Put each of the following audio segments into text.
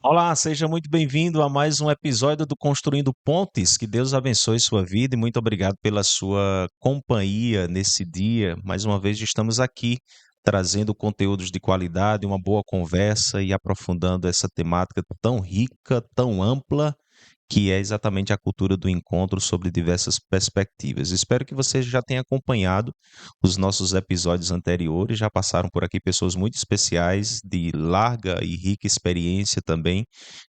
Olá, seja muito bem-vindo a mais um episódio do Construindo Pontes. Que Deus abençoe sua vida e muito obrigado pela sua companhia nesse dia. Mais uma vez estamos aqui trazendo conteúdos de qualidade, uma boa conversa e aprofundando essa temática tão rica, tão ampla, que é exatamente a cultura do encontro sobre diversas perspectivas. Espero que você já tenha acompanhado os nossos episódios anteriores. Já passaram por aqui pessoas muito especiais, de larga e rica experiência também,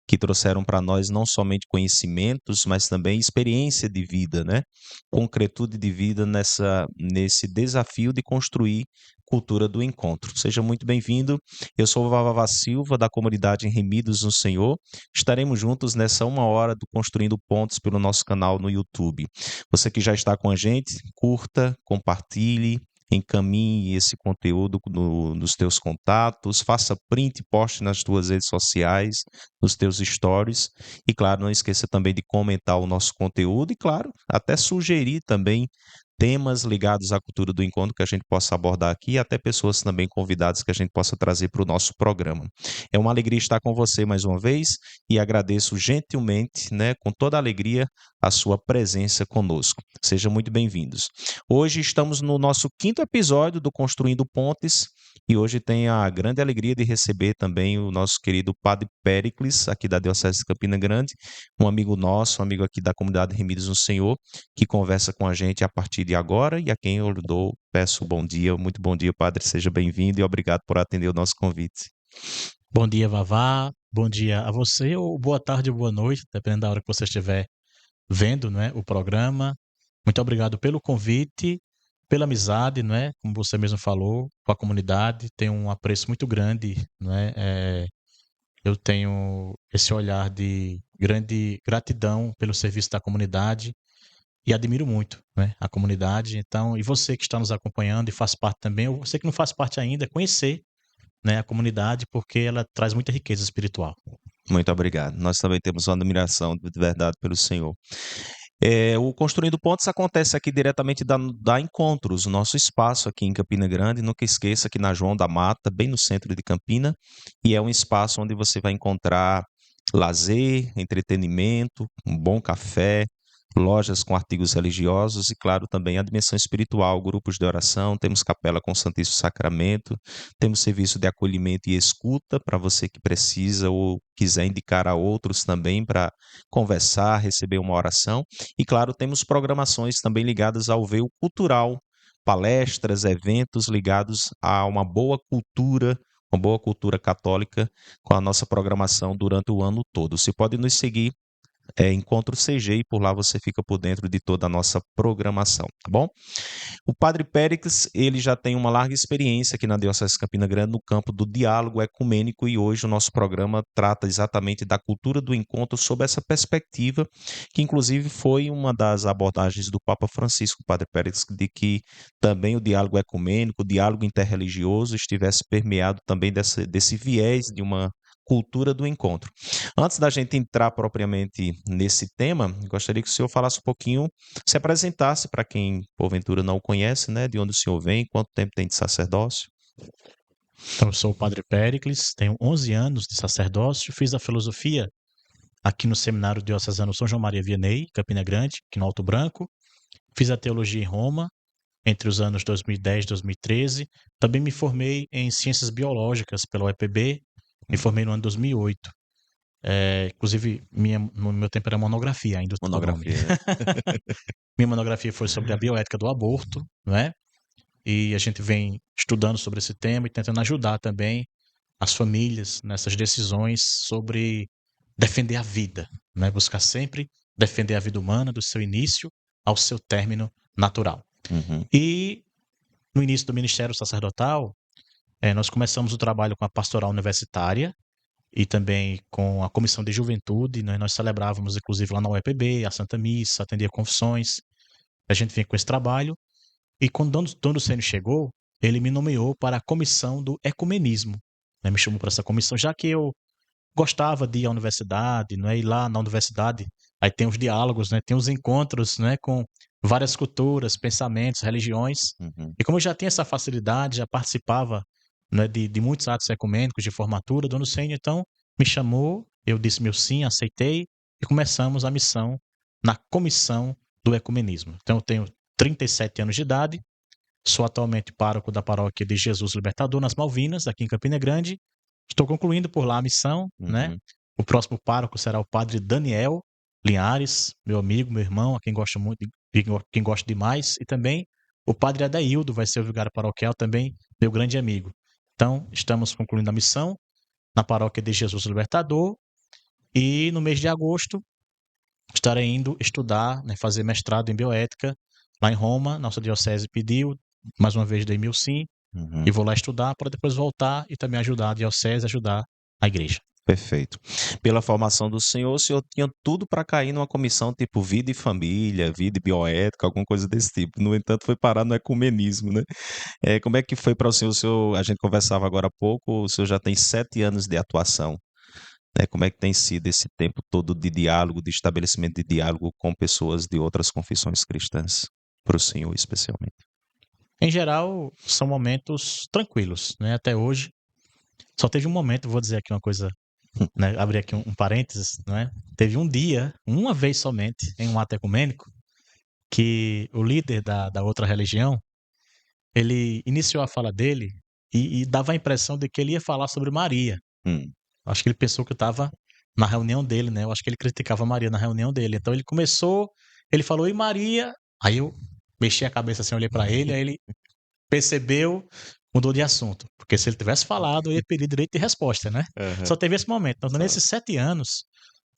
que trouxeram para nós não somente conhecimentos, mas também experiência de vida, né? Concretude de vida nesse desafio de construir cultura do encontro. Seja muito bem-vindo. Eu sou o Vavá Silva, da comunidade Remidos no Senhor. Estaremos juntos nessa uma hora do Construindo Pontos pelo nosso canal no YouTube. Você que já está com a gente, curta, compartilhe, encaminhe esse conteúdo nos teus contatos, faça print, poste nas tuas redes sociais, nos teus stories. E claro, não esqueça também de comentar o nosso conteúdo e, claro, até sugerir também temas ligados à cultura do encontro que a gente possa abordar aqui e até pessoas também convidadas que a gente possa trazer para o nosso programa. É uma alegria estar com você mais uma vez e agradeço gentilmente, né, com toda a alegria, a sua presença conosco. Sejam muito bem-vindos. Hoje estamos no nosso quinto episódio do Construindo Pontes e hoje tenho a grande alegria de receber também o nosso querido Padre Péricles, aqui da Diocese de Campina Grande, um amigo nosso, um amigo aqui da comunidade Remidos no Senhor, que conversa com a gente a partir de agora e a quem eu peço bom dia, muito bom dia, Padre, seja bem-vindo e obrigado por atender o nosso convite. Bom dia, Vavá. Bom dia a você, ou boa tarde ou boa noite, dependendo da hora que você estiver vendo, né, o programa. Muito obrigado pelo convite, pela amizade, né, como você mesmo falou, com a comunidade. Tenho um apreço muito grande, né, eu tenho esse olhar de grande gratidão pelo serviço da comunidade e admiro muito, né, a comunidade. Então, e você que está nos acompanhando e faz parte também, ou você que não faz parte ainda, conhecer, né, a comunidade, porque ela traz muita riqueza espiritual. Muito obrigado. Nós também temos uma admiração de verdade pelo Senhor. O Construindo Pontos acontece aqui diretamente da Encontros, o nosso espaço aqui em Campina Grande. Nunca esqueça que na João da Mata, bem no centro de Campina, e é um espaço onde você vai encontrar lazer, entretenimento, um bom café, lojas com artigos religiosos e, claro, também a dimensão espiritual, grupos de oração, temos capela com Santíssimo Sacramento, temos serviço de acolhimento e escuta para você que precisa ou quiser indicar a outros também para conversar, receber uma oração. E, claro, temos programações também ligadas ao veio cultural, palestras, eventos ligados a uma boa cultura católica com a nossa programação durante o ano todo. Você pode nos seguir Encontro CG e por lá você fica por dentro de toda a nossa programação, tá bom? O Padre Péricles, ele já tem uma larga experiência aqui na Diocese de Campina Grande no campo do diálogo ecumênico e hoje o nosso programa trata exatamente da cultura do encontro sob essa perspectiva, que inclusive foi uma das abordagens do Papa Francisco, Padre Péricles, de que também o diálogo ecumênico, o diálogo interreligioso estivesse permeado também desse viés de uma cultura do encontro. Antes da gente entrar propriamente nesse tema, gostaria que o senhor falasse um pouquinho, se apresentasse para quem porventura não o conhece, né? De onde o senhor vem, quanto tempo tem de sacerdócio? Então, eu sou o Padre Péricles, tenho 11 anos de sacerdócio, fiz a filosofia aqui no Seminário Diocesano São João Maria Vianney, Campina Grande, aqui no Alto Branco. Fiz a teologia em Roma, entre os anos 2010 e 2013. Também me formei em Ciências Biológicas pela UEPB, me formei no ano 2008. Inclusive, no meu tempo era monografia ainda o nome. Monografia, né? Minha monografia foi sobre a bioética do aborto, não é? E a gente vem estudando sobre esse tema e tentando ajudar também as famílias nessas decisões sobre defender a vida, né? Buscar sempre defender a vida humana do seu início ao seu término natural. Uhum. E no início do ministério sacerdotal, nós começamos o trabalho com a pastoral universitária e também com a comissão de juventude, né? Nós celebrávamos, inclusive, lá na UEPB, a Santa Missa, atendia confissões. A gente vinha com esse trabalho. E quando Dom Lucênio chegou, ele me nomeou para a comissão do ecumenismo, né? Me chamou para essa comissão, já que eu gostava de ir à universidade, não é? Ir lá na universidade, aí tem os diálogos, né? Tem os encontros, né? Com várias culturas, pensamentos, religiões. Uhum. E como eu já tinha essa facilidade, já participava, né, de muitos atos ecumênicos, de formatura, Dom Lucênio, então, me chamou eu disse meu sim, aceitei e começamos a missão na comissão do ecumenismo. Então eu tenho 37 anos de idade, sou atualmente pároco da paróquia de Jesus Libertador nas Malvinas, aqui em Campina Grande. Estou concluindo por lá a missão, né? Uhum. O próximo pároco será o padre Daniel Linhares, meu amigo, meu irmão, a quem gosto muito, quem gosto demais, e também o padre Adaildo vai ser o vigário paroquial também, meu grande amigo. Então, estamos concluindo a missão na paróquia de Jesus Libertador e no mês de agosto estarei indo estudar, né, fazer mestrado em bioética lá em Roma. Nossa diocese pediu, mais uma vez dei meu sim, Uhum. e vou lá estudar para depois voltar e também ajudar a diocese, ajudar a igreja. Perfeito. Pela formação do senhor, o senhor tinha tudo para cair numa comissão tipo vida e família, vida e bioética, alguma coisa desse tipo. No entanto, foi parar no ecumenismo, né? Como é que foi para o senhor? A gente conversava agora há pouco, o senhor já tem 7 anos de atuação, né? Como é que tem sido esse tempo todo de diálogo, de estabelecimento de diálogo com pessoas de outras confissões cristãs, para o senhor especialmente? Em geral, são momentos tranquilos, né? Até hoje, só teve um momento, vou dizer aqui uma coisa, né? Abrir aqui um parênteses, não é? Teve um dia, uma vez somente, em um ato ecumênico, que o líder da outra religião, ele iniciou a fala dele e dava a impressão de que ele ia falar sobre Maria. Hum, Acho que ele pensou que eu estava na reunião dele, né? Eu acho que ele criticava Maria na reunião dele. Então ele começou, ele falou, e Maria? Aí eu mexi a cabeça assim, olhei para ele, aí ele percebeu, mudou de assunto. Porque se ele tivesse falado, eu ia pedir direito de resposta, né? aham, Só teve esse momento. Então, só. nesses 7 anos,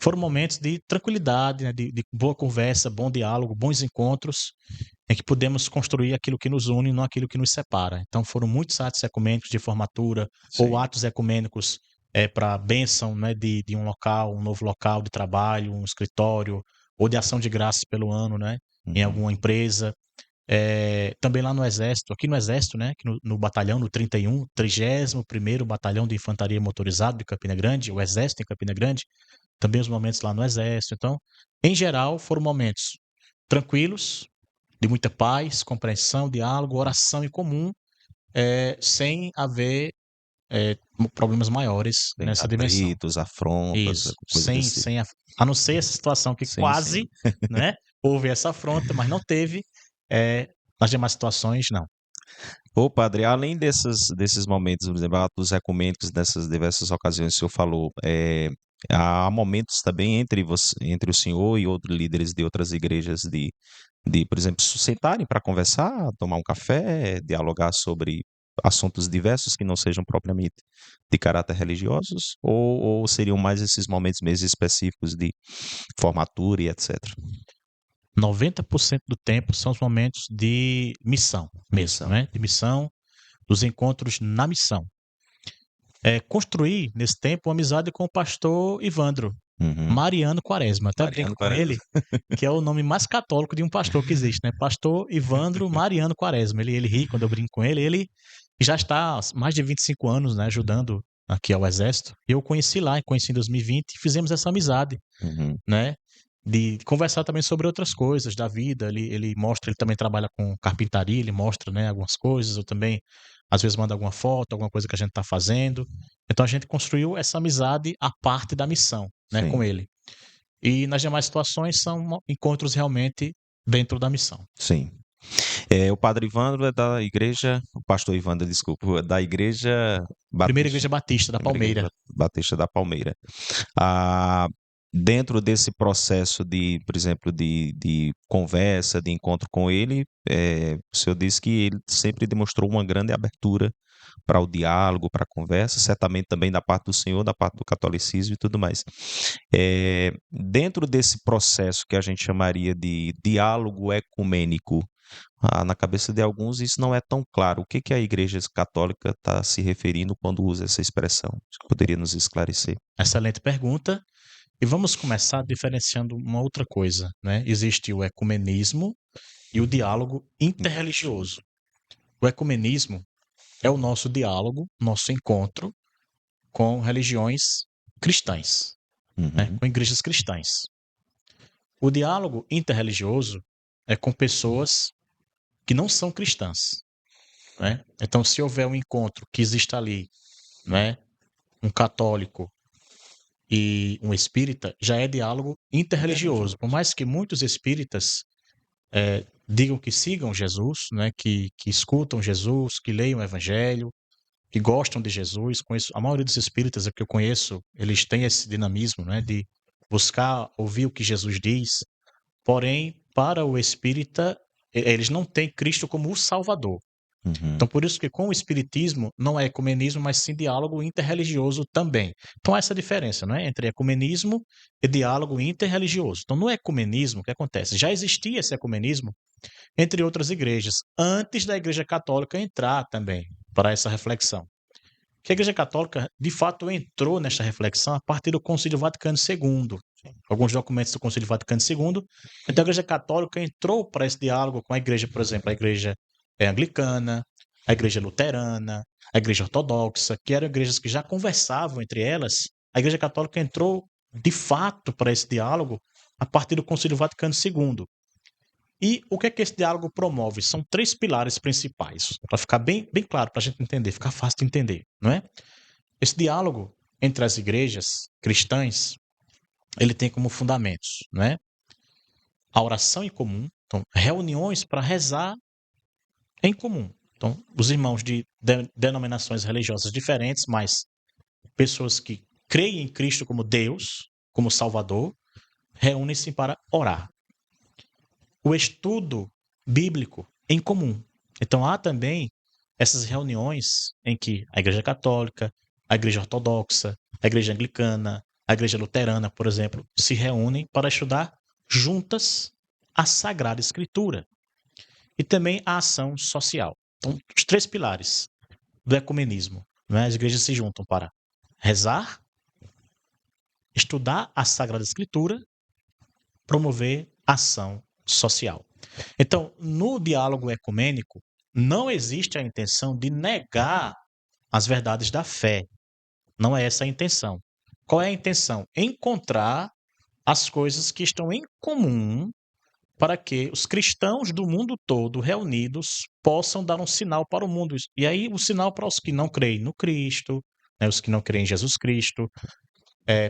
foram momentos de tranquilidade, né? De boa conversa, bom diálogo, bons encontros, em que pudemos construir aquilo que nos une, não aquilo que nos separa. Então, foram muitos atos ecumênicos de formatura, ou Sim. atos ecumênicos para bênção, né? De um local, um novo local de trabalho, um escritório, ou de ação de graças pelo ano, né? Em Uhum. alguma empresa. Também lá no Exército, aqui no Exército, né, aqui no batalhão, no 31, 31º Batalhão de Infantaria Motorizado de Campina Grande, o Exército em Campina Grande, também os momentos lá no Exército. Então, em geral, foram momentos tranquilos, de muita paz, compreensão, diálogo, oração em comum, sem haver problemas maiores Tem nessa dimensão. atritos, afrontas, Isso, coisa sem, desse tipo. sem a não ser essa situação que Sim, sim. quase, né, houve essa afronta, mas não teve, nas demais situações, não. Ô, padre, além desses momentos, por exemplo, atos ecumênicos, nessas diversas ocasiões que o senhor falou, há momentos também entre o senhor e outros líderes de outras igrejas por exemplo, se sentarem para conversar, tomar um café, dialogar sobre assuntos diversos que não sejam propriamente de caráter religiosos, ou seriam mais esses momentos mesmo específicos de formatura e etc. 90% do tempo são os momentos de missão mesmo, Missão. né? De missão, dos encontros na missão. Construí, nesse tempo, uma amizade com o pastor Ivandro, Uhum. Mariano Quaresma. Até brinco Mariano com Quaresma. ele, que é o nome mais católico de um pastor que existe, né? Pastor Ivandro Mariano Quaresma. Ele ri quando eu brinco com ele. Ele já está há mais de 25 anos, né, ajudando aqui ao Exército. E eu conheci lá, conheci em 2020 e fizemos essa amizade, Uhum. né? De conversar também sobre outras coisas da vida. Ele mostra, ele também trabalha com carpintaria, ele mostra, né, algumas coisas. Eu também, às vezes, mando alguma foto, alguma coisa que a gente está fazendo. Então a gente construiu essa amizade à parte da missão, né, com Sim, ele. E nas demais situações são encontros realmente dentro da missão. sim. O padre Ivandro é da igreja, o pastor Ivandro, desculpa, é da igreja Primeira Batista, Igreja Batista da primeira igreja Palmeira. Batista da Palmeira. Ah, dentro desse processo de, por exemplo, de conversa, de encontro com ele, o senhor disse que ele sempre demonstrou uma grande abertura para o diálogo, para a conversa, certamente também da parte do senhor, da parte do catolicismo e tudo mais. Dentro desse processo que a gente chamaria de diálogo ecumênico, na cabeça de alguns isso não é tão claro. O que que a Igreja Católica está se referindo quando usa essa expressão? Acho que poderia nos esclarecer. Excelente pergunta. E vamos começar diferenciando uma outra coisa, né? Existe o ecumenismo e o diálogo interreligioso. O ecumenismo é o nosso diálogo, nosso encontro com religiões cristãs, né? Uhum, Com igrejas cristãs. O diálogo interreligioso é com pessoas que não são cristãs, né? Então, se houver um encontro que exista ali, né, um católico e um espírita já é diálogo interreligioso. Por mais que muitos espíritas digam que sigam Jesus, né, que escutam Jesus, que leiam o Evangelho, que gostam de Jesus, conheço, a maioria dos espíritas que eu conheço, eles têm esse dinamismo, né, de buscar ouvir o que Jesus diz. Porém, para o espírita, eles não têm Cristo como o Salvador. Uhum. Então, por isso que com o espiritismo não é ecumenismo, mas sim diálogo interreligioso também. Então, essa diferença, não é, entre ecumenismo e diálogo interreligioso. Então, no ecumenismo, o que acontece? Já existia esse ecumenismo entre outras igrejas, antes da Igreja Católica entrar também para essa reflexão. Que a Igreja Católica, de fato, entrou nesta reflexão a partir do Concílio Vaticano II. Alguns documentos do Concílio Vaticano II. Então, a Igreja Católica entrou para esse diálogo com a Igreja, por exemplo, a Igreja Anglicana, a Igreja Luterana, a Igreja Ortodoxa, que eram igrejas que já conversavam entre elas. A Igreja Católica entrou, de fato, para esse diálogo a partir do Concílio Vaticano II. E o que é que esse diálogo promove? São três pilares principais, para ficar bem claro, para a gente entender, ficar fácil de entender, não é? Esse diálogo entre as igrejas cristãs, ele tem como fundamentos, não é? A oração em comum, então, reuniões para rezar em comum. Então, os irmãos de denominações religiosas diferentes, mas pessoas que creem em Cristo como Deus, como Salvador, reúnem-se para orar. O estudo bíblico em comum. Então, há também essas reuniões em que a Igreja Católica, a Igreja Ortodoxa, a Igreja Anglicana, a Igreja Luterana, por exemplo, se reúnem para estudar juntas a Sagrada Escritura e também a ação social. Então, os três pilares do ecumenismo, né? As igrejas se juntam para rezar, estudar a Sagrada Escritura, promover ação social. Então, no diálogo ecumênico, não existe a intenção de negar as verdades da fé. Não é essa a intenção. Qual é a intenção? Encontrar as coisas que estão em comum para que os cristãos do mundo todo reunidos possam dar um sinal para o mundo. E aí, o sinal para os que não creem no Cristo, né, os que não creem em Jesus Cristo,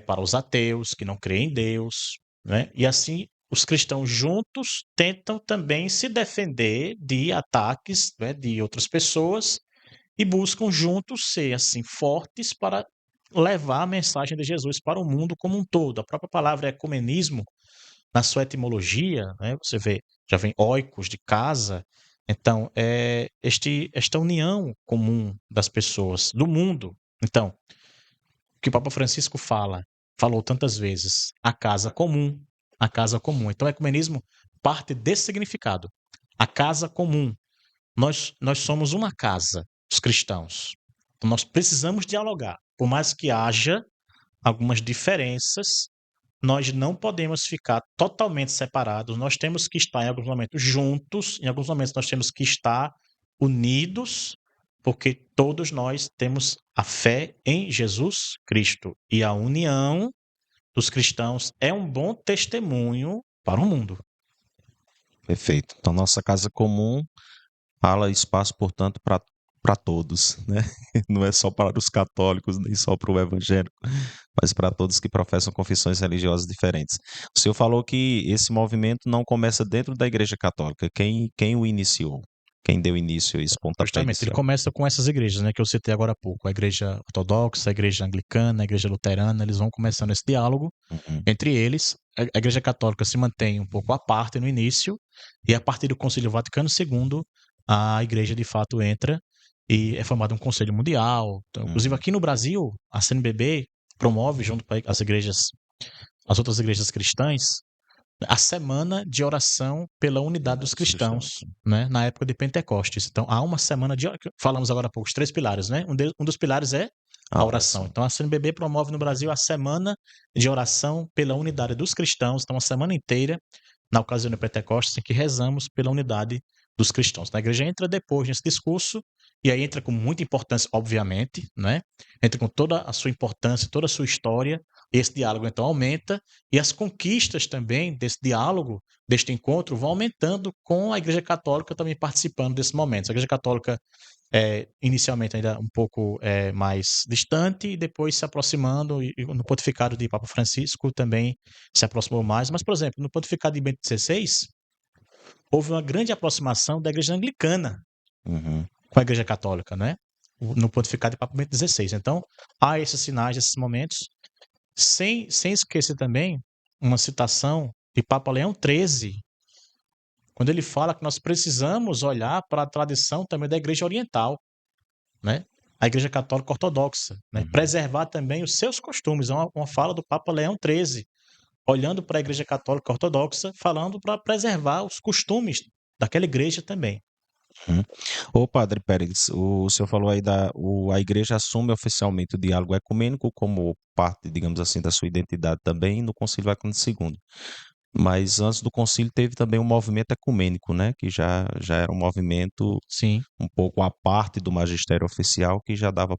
para os ateus que não creem em Deus, né? E assim os cristãos juntos tentam também se defender de ataques, né, de outras pessoas e buscam juntos ser assim fortes para levar a mensagem de Jesus para o mundo como um todo. A própria palavra ecumenismo, na sua etimologia, né, você vê, já vem oikos de casa. Então, é esta união comum das pessoas, do mundo. Então, que o Papa Francisco falou tantas vezes, a casa comum, a casa comum. Então, o ecumenismo parte desse significado, a casa comum. Nós somos uma casa, os cristãos. Então, nós precisamos dialogar. Por mais que haja algumas diferenças, nós não podemos ficar totalmente separados. Nós temos que estar em alguns momentos juntos, em alguns momentos nós temos que estar unidos, porque todos nós temos a fé em Jesus Cristo. E a união dos cristãos é um bom testemunho para o mundo. Perfeito. Então, nossa casa comum hala espaço, portanto, para todos, né? Não é só para os católicos, nem só para o evangélico, mas para todos que professam confissões religiosas diferentes. O senhor falou que esse movimento não começa dentro da Igreja Católica. Quem o iniciou? Quem deu início a esse pontapé Justamente, ele inicial? começa com essas igrejas, né, que eu citei agora há pouco, a igreja ortodoxa, a igreja anglicana, a igreja luterana, eles vão começando esse diálogo Uhum. entre eles. A igreja católica se mantém um pouco à parte no início, e a partir do Concílio Vaticano II, a igreja de fato entra e é formado um conselho mundial. Então, inclusive Uhum. aqui no Brasil, a CNBB promove junto com as igrejas, as outras igrejas cristãs, a semana de oração pela unidade dos cristãos, né, na época de Pentecostes. Então, há uma semana de falamos agora há pouco, os três pilares, né? Um dos pilares é A a oração. oração. Então, a CNBB promove no Brasil a semana de oração pela unidade dos cristãos. Então, a semana inteira, na ocasião de Pentecostes, em que rezamos pela unidade dos cristãos. A igreja entra depois nesse discurso, e aí entra com muita importância, obviamente, né? Entra com toda a sua importância, toda a sua história, e esse diálogo então aumenta, e as conquistas também desse diálogo, deste encontro, vão aumentando com a Igreja Católica também participando desses momentos. A Igreja Católica inicialmente ainda um pouco mais distante, e depois se aproximando, e no pontificado de Papa Francisco também se aproximou mais. Mas, por exemplo, no pontificado de Bento XVI, houve uma grande aproximação da igreja anglicana Uhum. com a igreja católica, né? No pontificado de Papa Bento XVI. Então, há esses sinais, esses momentos, sem esquecer também uma citação de Papa Leão XIII, quando ele fala que nós precisamos olhar para a tradição também da igreja oriental, né? A igreja católica ortodoxa, né? Uhum. Preservar também os seus costumes. É uma fala do Papa Leão XIII, olhando para a igreja católica ortodoxa, falando para preservar os costumes daquela igreja também. Uhum. Ô, Padre Pérez, o senhor falou aí a igreja assume oficialmente o diálogo ecumênico como parte, digamos assim, da sua identidade também no Concílio Vaticano II. Mas antes do concílio teve também um movimento ecumênico, né, que já era um movimento Sim. um pouco à parte do magistério oficial, que já dava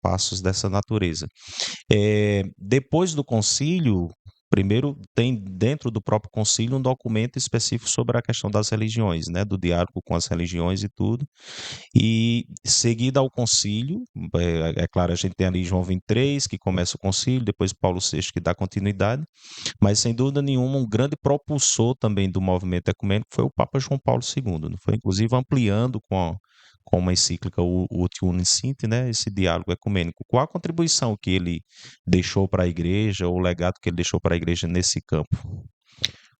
passos dessa natureza. Depois do concílio, primeiro tem dentro do próprio concílio um documento específico sobre a questão das religiões, né, do diálogo com as religiões e tudo. E seguida ao concílio, é claro, a gente tem ali João 23, que começa o concílio, depois Paulo VI, que dá continuidade, mas sem dúvida nenhuma, um grande propulsor também do movimento ecumênico foi o Papa João Paulo II, não foi? Inclusive ampliando com uma encíclica, o Ut Unicinte, né, esse diálogo ecumênico. Qual a contribuição que ele deixou para a igreja, ou o legado que ele deixou para a igreja nesse campo?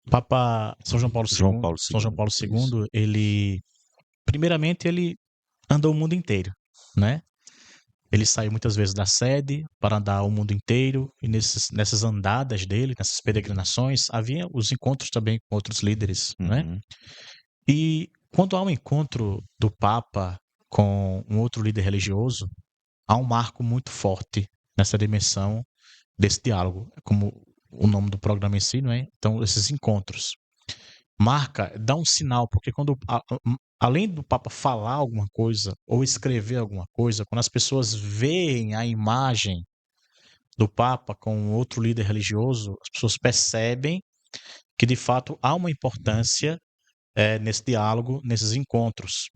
Papa São João Paulo João II, Paulo São João II, Paulo isso. II, ele primeiramente ele andou o mundo inteiro, né? Ele saiu muitas vezes da sede para andar o mundo inteiro, e nessas andadas dele, nessas peregrinações, havia os encontros também com outros líderes, né? Uhum. E quando há um encontro do Papa com um outro líder religioso, há um marco muito forte nessa dimensão desse diálogo, como o nome do programa em si, não é? Então, esses encontros. Marca, dá um sinal, porque além do Papa falar alguma coisa ou escrever alguma coisa, quando as pessoas veem a imagem do Papa com outro líder religioso, as pessoas percebem que de fato há uma importância nesse diálogo, nesses encontros.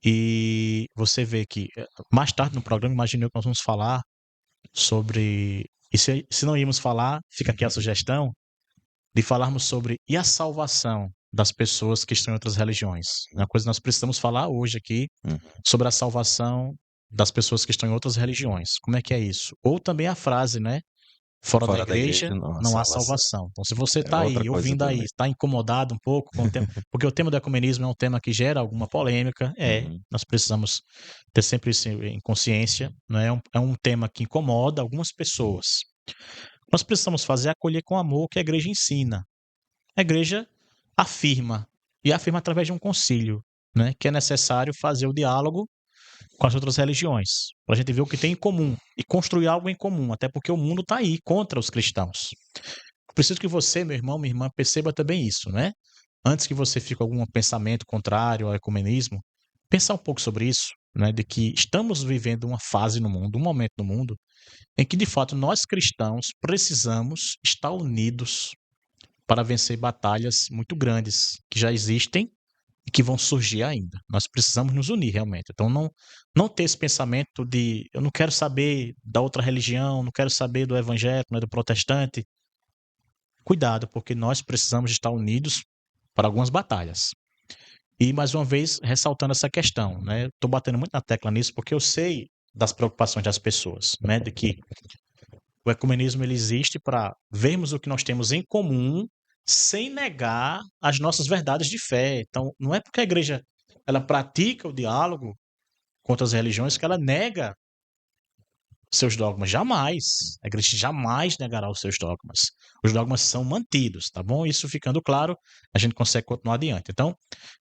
E você vê que mais tarde no programa, imaginei que nós vamos falar sobre. E se não íamos falar, fica aqui a sugestão de falarmos sobre e a salvação das pessoas que estão em outras religiões. É uma coisa que nós precisamos falar hoje aqui Uhum. sobre a salvação das pessoas que estão em outras religiões. Como é que é isso? Ou também a frase, né? Fora da Fora da igreja igreja, não há não há salvação. salvação. Então, se você É está outra aí, coisa ouvindo aí, também. está incomodado um pouco com o tema, porque o tema do ecumenismo é um tema que gera alguma polêmica, Uhum. nós precisamos ter sempre isso em consciência, né? É um tema que incomoda algumas pessoas. Nós precisamos fazer é acolher com amor o que a igreja ensina. A igreja afirma, e afirma através de um concílio, né, que é necessário fazer o diálogo com as outras religiões, para a gente ver o que tem em comum e construir algo em comum, até porque o mundo está aí contra os cristãos. Preciso que você, meu irmão, minha irmã, perceba também isso, né? Antes que você fique com algum pensamento contrário ao ecumenismo, pensar um pouco sobre isso, né, de que estamos vivendo uma fase no mundo, um momento no mundo, em que de fato nós cristãos precisamos estar unidos para vencer batalhas muito grandes que já existem e que vão surgir ainda. Nós precisamos nos unir realmente. Então não ter esse pensamento de eu não quero saber da outra religião, não quero saber do evangélico, né, do protestante. Cuidado, porque nós precisamos estar unidos para algumas batalhas. E mais uma vez ressaltando essa questão, né? Estou batendo muito na tecla nisso porque eu sei das preocupações das pessoas, né, de que o ecumenismo ele existe para vermos o que nós temos em comum sem negar as nossas verdades de fé. Então, não é porque a igreja ela pratica o diálogo com outras religiões que ela nega seus dogmas. Jamais. A igreja jamais negará os seus dogmas. Os dogmas são mantidos, tá bom? Isso ficando claro, a gente consegue continuar adiante. Então,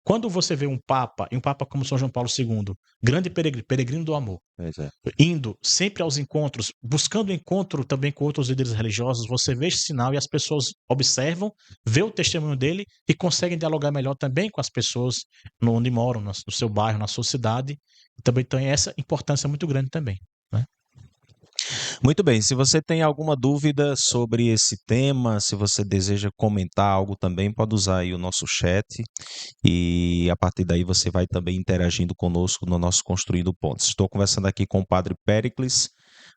quando você vê um Papa, e um Papa como São João Paulo II, grande peregrino do amor, Pois é. indo sempre aos encontros, buscando encontro também com outros líderes religiosos, você vê esse sinal e as pessoas observam, vê o testemunho dele e conseguem dialogar melhor também com as pessoas onde moram, no seu bairro, na sua cidade. E também tem essa importância muito grande também, né? Muito bem, se você tem alguma dúvida sobre esse tema, se você deseja comentar algo também, pode usar aí o nosso chat e a partir daí você vai também interagindo conosco no nosso Construindo Pontes. Estou conversando aqui com o Padre Péricles,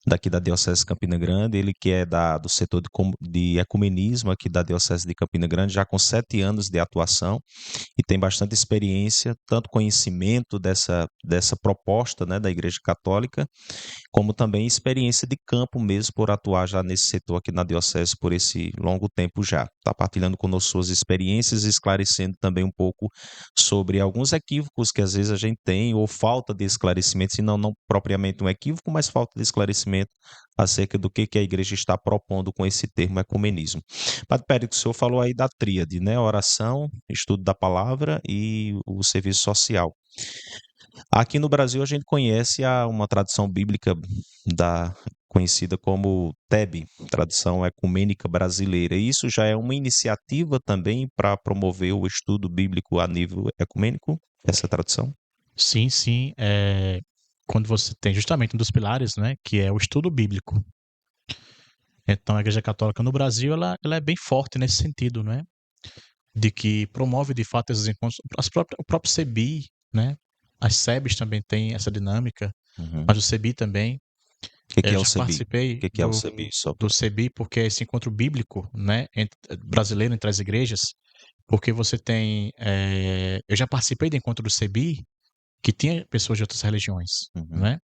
daqui da Diocese de Campina Grande, ele que é do setor de ecumenismo aqui da Diocese de Campina Grande, já com 7 anos de atuação e tem bastante experiência, tanto conhecimento dessa proposta, né, da Igreja Católica, como também experiência de campo mesmo por atuar já nesse setor aqui na Diocese por esse longo tempo já. Está partilhando conosco suas experiências e esclarecendo também um pouco sobre alguns equívocos que às vezes a gente tem, ou falta de esclarecimento, se não propriamente um equívoco, mas falta de esclarecimento acerca do que a Igreja está propondo com esse termo ecumenismo. Padre Pérez, o senhor falou aí da tríade, né? Oração, estudo da palavra e o serviço social. Aqui no Brasil a gente conhece uma tradição bíblica conhecida como TEB, Tradição Ecumênica Brasileira. E isso já é uma iniciativa também para promover o estudo bíblico a nível ecumênico, essa tradição? Sim, sim. Quando você tem justamente um dos pilares, né, que é o estudo bíblico. Então, a Igreja Católica no Brasil, ela é bem forte nesse sentido, né, de que promove de fato esses encontros. O próprio CEBI, né, as SEBs também têm essa dinâmica, Uhum. mas o CEBI também. O que Eu é o já CEBI? O participei que é o CEBI? Só do pra... CEBI porque é esse encontro bíblico, né, brasileiro entre as igrejas, porque você tem. Eu já participei do encontro do CEBI que tinha pessoas de outras religiões, Uhum, né?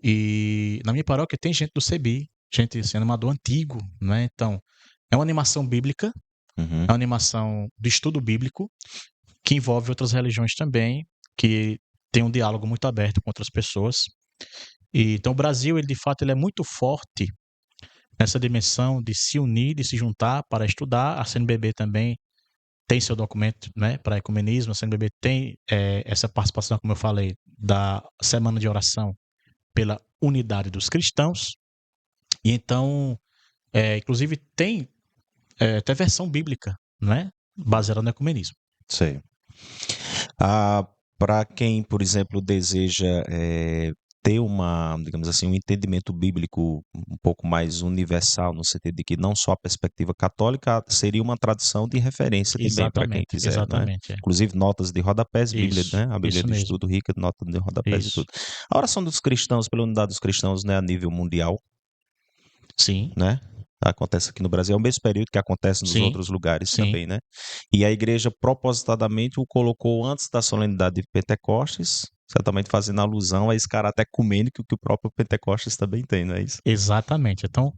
E na minha paróquia tem gente do CEBI, gente assim, animador antigo, né? Então, é uma animação bíblica, uhum, é uma animação de estudo bíblico, que envolve outras religiões também, que tem um diálogo muito aberto com outras pessoas. E, então, o Brasil, ele de fato, ele é muito forte nessa dimensão de se unir, de se juntar para estudar. A CNBB também tem seu documento, né, para ecumenismo. A CNBB tem essa participação, como eu falei, da Semana de Oração pela unidade dos cristãos. E então, inclusive, tem até versão bíblica, né, baseada no ecumenismo. sei. Ah, para quem, por exemplo, deseja ter digamos assim, um entendimento bíblico um pouco mais universal, no sentido de que não só a perspectiva católica seria uma tradição de referência também para quem Exatamente, quiser, não é? exatamente. Inclusive notas de rodapés, Bíblia, né? A Bíblia Isso de mesmo, estudo rica de notas de rodapés e tudo. isso. A oração dos cristãos, pela unidade dos cristãos, né, a nível mundial, Sim, né? Acontece aqui no Brasil, é o mesmo período que acontece nos sim, outros lugares sim, também, né? E a igreja propositadamente o colocou antes da solenidade de Pentecostes, certamente fazendo alusão a esse caráter ecumênico que o próprio Pentecostes também tem, não é isso? exatamente. Então,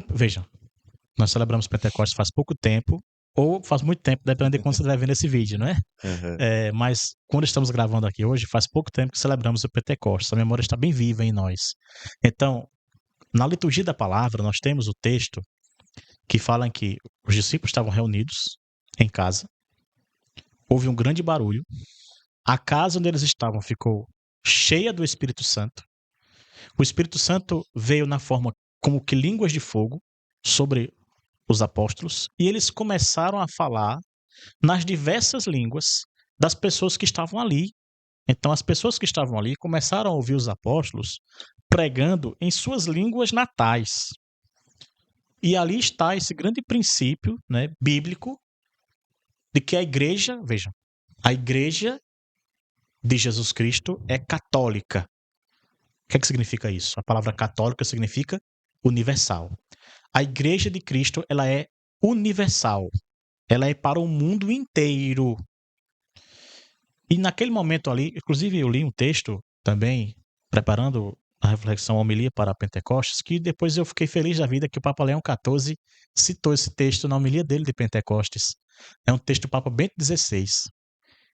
veja, nós celebramos Pentecostes faz pouco tempo, ou faz muito tempo, dependendo de quando você estiver vendo esse vídeo, né? Uhum. Mas quando estamos gravando aqui hoje, faz pouco tempo que celebramos o Pentecostes. A memória está bem viva em nós. Então, na liturgia da palavra, nós temos o texto que fala em que os discípulos estavam reunidos em casa, houve um grande barulho, a casa onde eles estavam ficou cheia do Espírito Santo. O Espírito Santo veio na forma como que línguas de fogo sobre os apóstolos e eles começaram a falar nas diversas línguas das pessoas que estavam ali. Então, as pessoas que estavam ali começaram a ouvir os apóstolos pregando em suas línguas natais. E ali está esse grande princípio, né, bíblico de que a igreja, veja, a igreja de Jesus Cristo é católica. O que significa isso? A palavra católica significa universal. A igreja de Cristo, ela é universal. Ela é para o mundo inteiro. E naquele momento ali, inclusive eu li um texto também, preparando a reflexão, a homilia para Pentecostes, que depois eu fiquei feliz da vida que o Papa Leão XIV citou esse texto na homilia dele de Pentecostes. É um texto do Papa Bento XVI,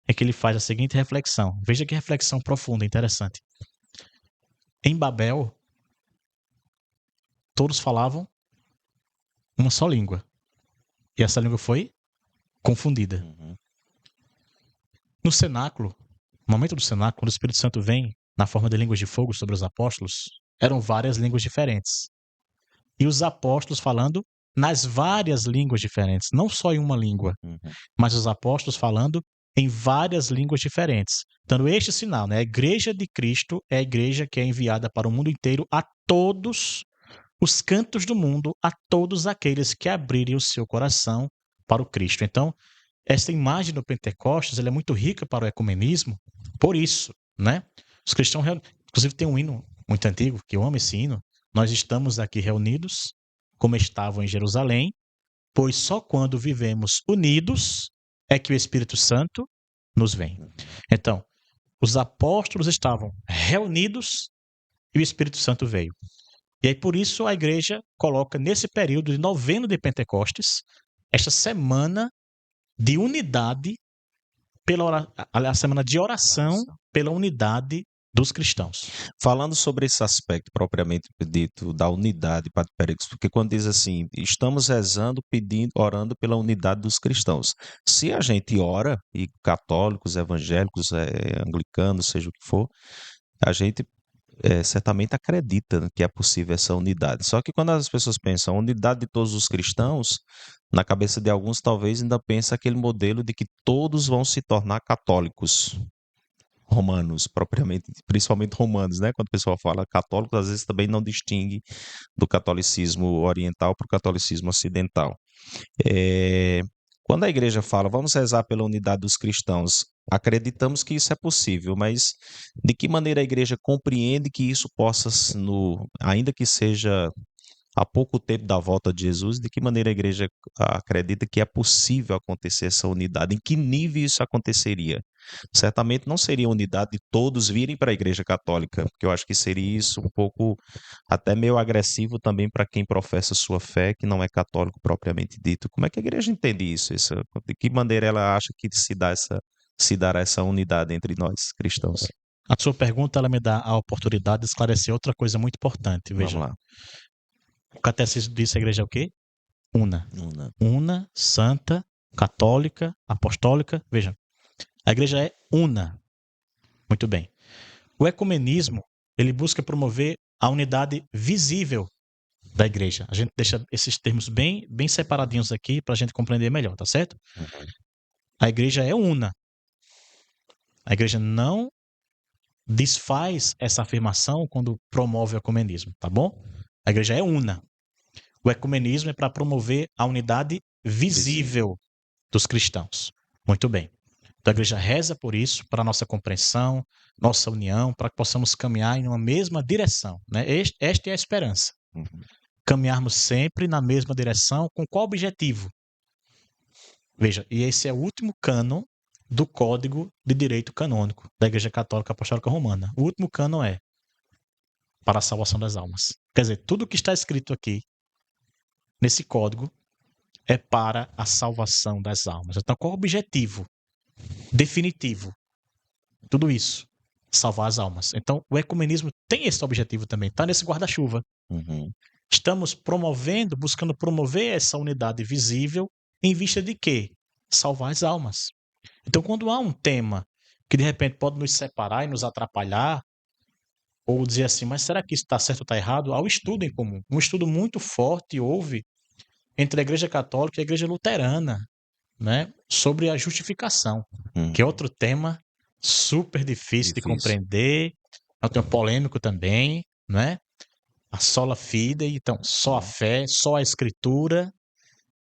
em que ele faz a seguinte reflexão. Veja que reflexão profunda, interessante. Em Babel, todos falavam uma só língua. E essa língua foi confundida. Uhum. No cenáculo, no momento do cenáculo, quando o Espírito Santo vem na forma de línguas de fogo sobre os apóstolos, eram várias línguas diferentes. E os apóstolos falando nas várias línguas diferentes, não só em uma língua, Uhum. mas os apóstolos falando em várias línguas diferentes. Dando este sinal, né? A igreja de Cristo é a igreja que é enviada para o mundo inteiro a todos os cantos do mundo a todos aqueles que abrirem o seu coração para o Cristo. Então, essa imagem do Pentecostes ela é muito rica para o ecumenismo, por isso, né? Os cristãos, inclusive tem um hino muito antigo, que eu amo esse hino, nós estamos aqui reunidos, como estavam em Jerusalém, pois só quando vivemos unidos é que o Espírito Santo nos vem. Então, os apóstolos estavam reunidos e o Espírito Santo veio. E aí, por isso, a igreja coloca nesse período de noveno de Pentecostes, esta semana de unidade, a semana de oração pela unidade dos cristãos. Falando sobre esse aspecto propriamente dito da unidade, Padre Pérez, porque quando diz assim, estamos rezando, pedindo, orando pela unidade dos cristãos. Se a gente ora, e católicos, evangélicos, anglicanos, seja o que for, a gente certamente acredita que é possível essa unidade. Só que quando as pessoas pensam a unidade de todos os cristãos, na cabeça de alguns talvez ainda pensa aquele modelo de que todos vão se tornar católicos romanos, propriamente, principalmente romanos, né? Quando o pessoal fala católico, às vezes também não distingue do catolicismo oriental para o catolicismo ocidental. É, Quando a igreja fala, vamos rezar pela unidade dos cristãos, acreditamos que isso é possível, mas de que maneira a igreja compreende que isso possa, ainda que seja há pouco tempo da volta de Jesus, de que maneira a igreja acredita que é possível acontecer essa unidade? Em que nível isso aconteceria? Certamente não seria a unidade de todos virem para a igreja católica, porque eu acho que seria isso um pouco até meio agressivo também para quem professa sua fé, que não é católico propriamente dito. Como é que a igreja entende isso? De que maneira ela acha que se dará essa unidade entre nós cristãos? A sua pergunta ela me dá a oportunidade de esclarecer outra coisa muito importante. Vamos Veja, lá. o catecismo diz que a igreja é o quê? Una. Una. Una, santa, católica, apostólica. Veja, a igreja é una. Muito bem. O ecumenismo, ele busca promover a unidade visível da igreja. A gente deixa esses termos bem, bem separadinhos aqui para a gente compreender melhor, tá certo? Uhum. A igreja é una. A igreja não desfaz essa afirmação quando promove o ecumenismo, tá bom? A igreja é una. O ecumenismo é para promover a unidade visível dos cristãos. Muito bem. Então a igreja reza por isso, para a nossa compreensão, nossa união, para que possamos caminhar em uma mesma direção. Né? Esta é a esperança. Uhum. Caminharmos sempre na mesma direção, com qual objetivo? Veja, e esse é o último cânon do Código de Direito Canônico da Igreja Católica Apostólica Romana. O último cânon é para a salvação das almas. Quer dizer, tudo que está escrito aqui nesse código é para a salvação das almas. Então, qual o objetivo definitivo? Tudo isso, salvar as almas. Então, o ecumenismo tem esse objetivo também, está nesse guarda-chuva. Uhum. Estamos promovendo, buscando promover essa unidade visível em vista de quê? Salvar as almas. Então, quando há um tema que de repente pode nos separar e nos atrapalhar, ou dizer assim, mas será que isso está certo ou está errado? Há um estudo em comum. Um estudo muito forte houve entre a Igreja Católica e a Igreja Luterana, né, sobre a justificação, que é outro tema super difícil de compreender, é um tema polêmico também, né? A sola fide, então, só a fé, só a escritura,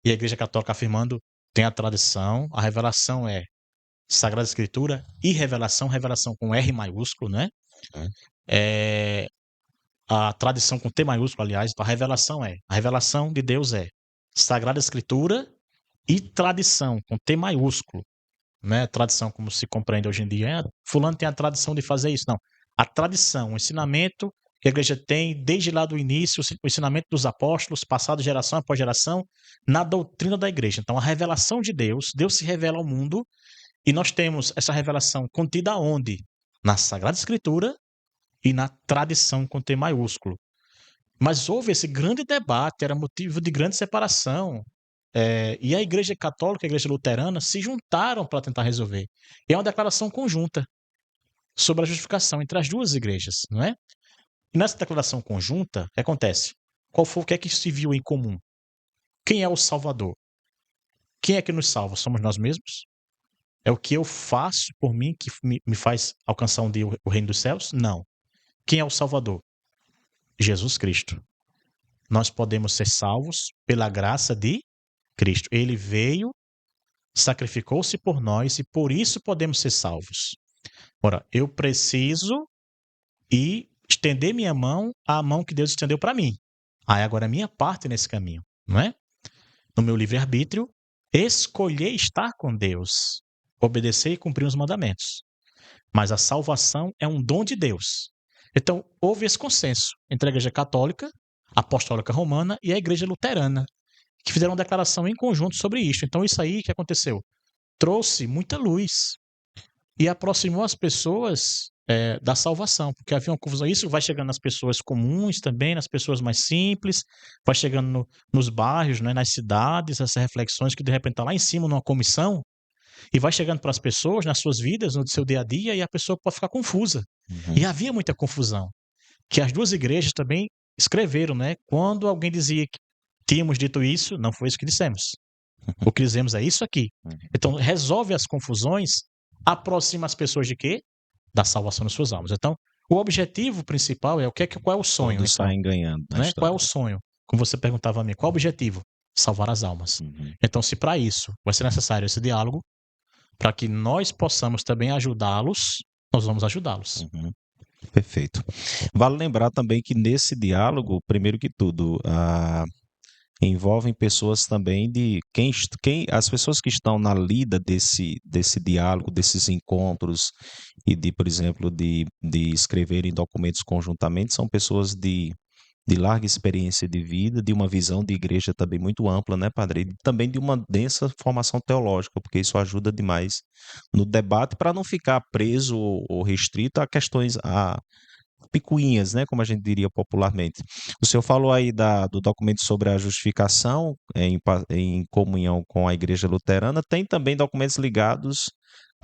e a Igreja Católica afirmando tem a tradição, a revelação é Sagrada Escritura e revelação, revelação com R maiúsculo, né? É a tradição com T maiúsculo, aliás, então a revelação de Deus é Sagrada Escritura e tradição com T maiúsculo, né? Tradição como se compreende hoje em dia, fulano tem a tradição de fazer isso, não. A tradição, o ensinamento que a igreja tem desde lá do início, o ensinamento dos apóstolos, passado geração após geração, na doutrina da igreja. Então, a revelação de Deus, Deus se revela ao mundo e nós temos essa revelação contida onde? Na Sagrada Escritura e na tradição com T maiúsculo. Mas houve esse grande debate, era motivo de grande separação. E a Igreja Católica e a Igreja Luterana se juntaram para tentar resolver. E é uma declaração conjunta sobre a justificação entre as duas igrejas, não é? E nessa declaração conjunta, o que acontece? O que é que se viu em comum? Quem é o Salvador? Quem é que nos salva? Somos nós mesmos? É o que eu faço por mim que me faz alcançar um dia o reino dos céus? Não. Quem é o Salvador? Jesus Cristo. nós podemos ser salvos pela graça de Cristo. Ele veio, sacrificou-se por nós e por isso podemos ser salvos. Ora, eu preciso ir estender minha mão à mão que Deus estendeu para mim. Aí agora a minha parte nesse caminho, não é? No meu livre-arbítrio, escolher estar com Deus, obedecer e cumprir os mandamentos. Mas a salvação é um dom de Deus. Então, houve esse consenso entre a Igreja Católica, Apostólica Romana e a Igreja Luterana, que fizeram uma declaração em conjunto sobre isso. Então, isso aí que aconteceu trouxe muita luz e aproximou as pessoas da salvação, porque havia uma confusão. Isso vai chegando nas pessoas comuns também, nas pessoas mais simples, vai chegando nos bairros, né, nas cidades, essas reflexões que de repente está lá em cima numa comissão e vai chegando para as pessoas nas suas vidas, no seu dia a dia, e a pessoa pode ficar confusa. E havia muita confusão, que as duas igrejas também escreveram, né? Quando alguém dizia que tínhamos dito isso, não foi isso que dissemos. O que dizemos é isso aqui. Então, resolve as confusões, aproxima as pessoas de quê? Da salvação das suas almas. Então, o objetivo principal é qual é o sonho? Todos Então, saem ganhando na né? Qual é história. o sonho? Como você perguntava a mim, qual é o objetivo? Salvar as almas. Então, se para isso vai ser necessário esse diálogo, para que nós possamos também ajudá-los, nós vamos ajudá-los. Perfeito. Vale lembrar também que nesse diálogo, primeiro que tudo, envolvem pessoas também de as pessoas que estão na lida desse diálogo, desses encontros e de, por exemplo, de escreverem documentos conjuntamente, são pessoas de larga experiência de vida, de uma visão de igreja também muito ampla, né, padre? E também de uma densa formação teológica, porque isso ajuda demais no debate para não ficar preso ou restrito a questões, a picuinhas, né, como a gente diria popularmente. O senhor falou aí do documento sobre a justificação em comunhão com a Igreja Luterana, tem também documentos ligados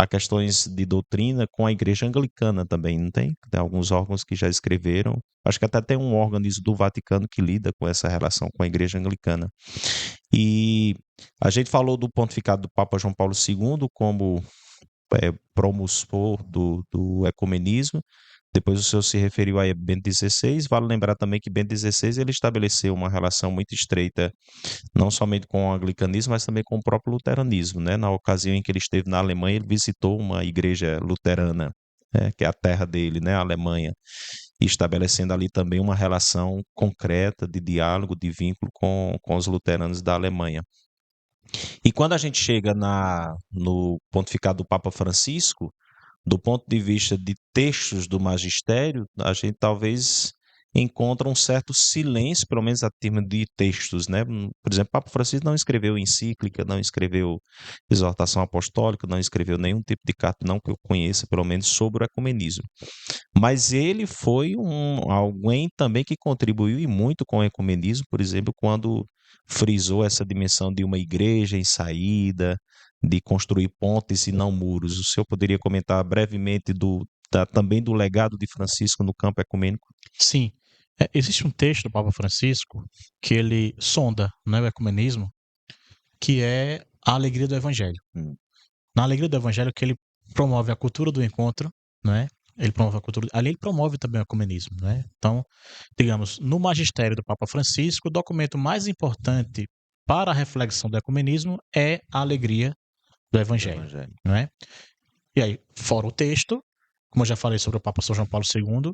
a questões de doutrina com a Igreja Anglicana também, não tem? Tem alguns órgãos que já escreveram. Acho que até tem um organismo do Vaticano que lida com essa relação com a Igreja Anglicana. E a gente falou do pontificado do Papa João Paulo II como promotor do ecumenismo. Depois o senhor se referiu a Bento XVI. Vale lembrar também que Bento XVI ele estabeleceu uma relação muito estreita, não somente com o anglicanismo, mas também com o próprio luteranismo, né? Na ocasião em que ele esteve na Alemanha, ele visitou uma igreja luterana, que é a terra dele, né? A Alemanha, e estabelecendo ali também uma relação concreta de diálogo, de vínculo com os luteranos da Alemanha. E quando a gente chega no pontificado do Papa Francisco, do ponto de vista de textos do magistério, a gente talvez encontra um certo silêncio, pelo menos a termo de textos, né? Por exemplo, Papa Francisco não escreveu encíclica, não escreveu exortação apostólica, não escreveu nenhum tipo de carta, não que eu conheça, pelo menos, sobre o ecumenismo. Mas ele foi alguém também que contribuiu e muito com o ecumenismo, por exemplo, quando frisou essa dimensão de uma igreja em saída, de construir pontes e não muros. O senhor poderia comentar brevemente também do legado de Francisco no campo ecumênico? Sim. Existe um texto do Papa Francisco que ele sonda, né, o ecumenismo, que é a alegria do Evangelho. Na alegria do Evangelho que ele promove a cultura do encontro, né? Ele promove a cultura. Ali ele promove também o ecumenismo, né? Então, digamos, no magistério do Papa Francisco, o documento mais importante para a reflexão do ecumenismo é a alegria do Evangelho, não é? E aí, fora o texto, como eu já falei sobre o Papa São João Paulo II,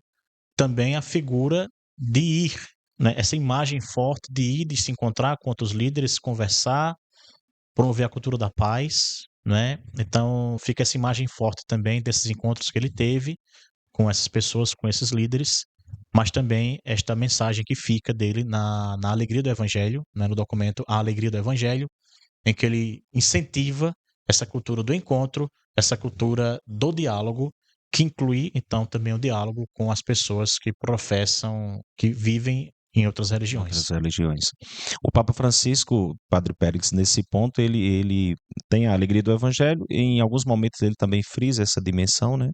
também a figura de ir, né? Essa imagem forte de ir, de se encontrar com outros líderes, conversar, promover a cultura da paz, né? Então fica essa imagem forte também desses encontros que ele teve com essas pessoas, com esses líderes, mas também esta mensagem que fica dele na alegria do Evangelho, né? No documento A Alegria do Evangelho, em que ele incentiva essa cultura do encontro, essa cultura do diálogo, que inclui então também o diálogo com as pessoas que professam, que vivem em outras religiões. O Papa Francisco, Padre Pérez, nesse ponto, ele tem a alegria do Evangelho, e em alguns momentos ele também frisa essa dimensão, né?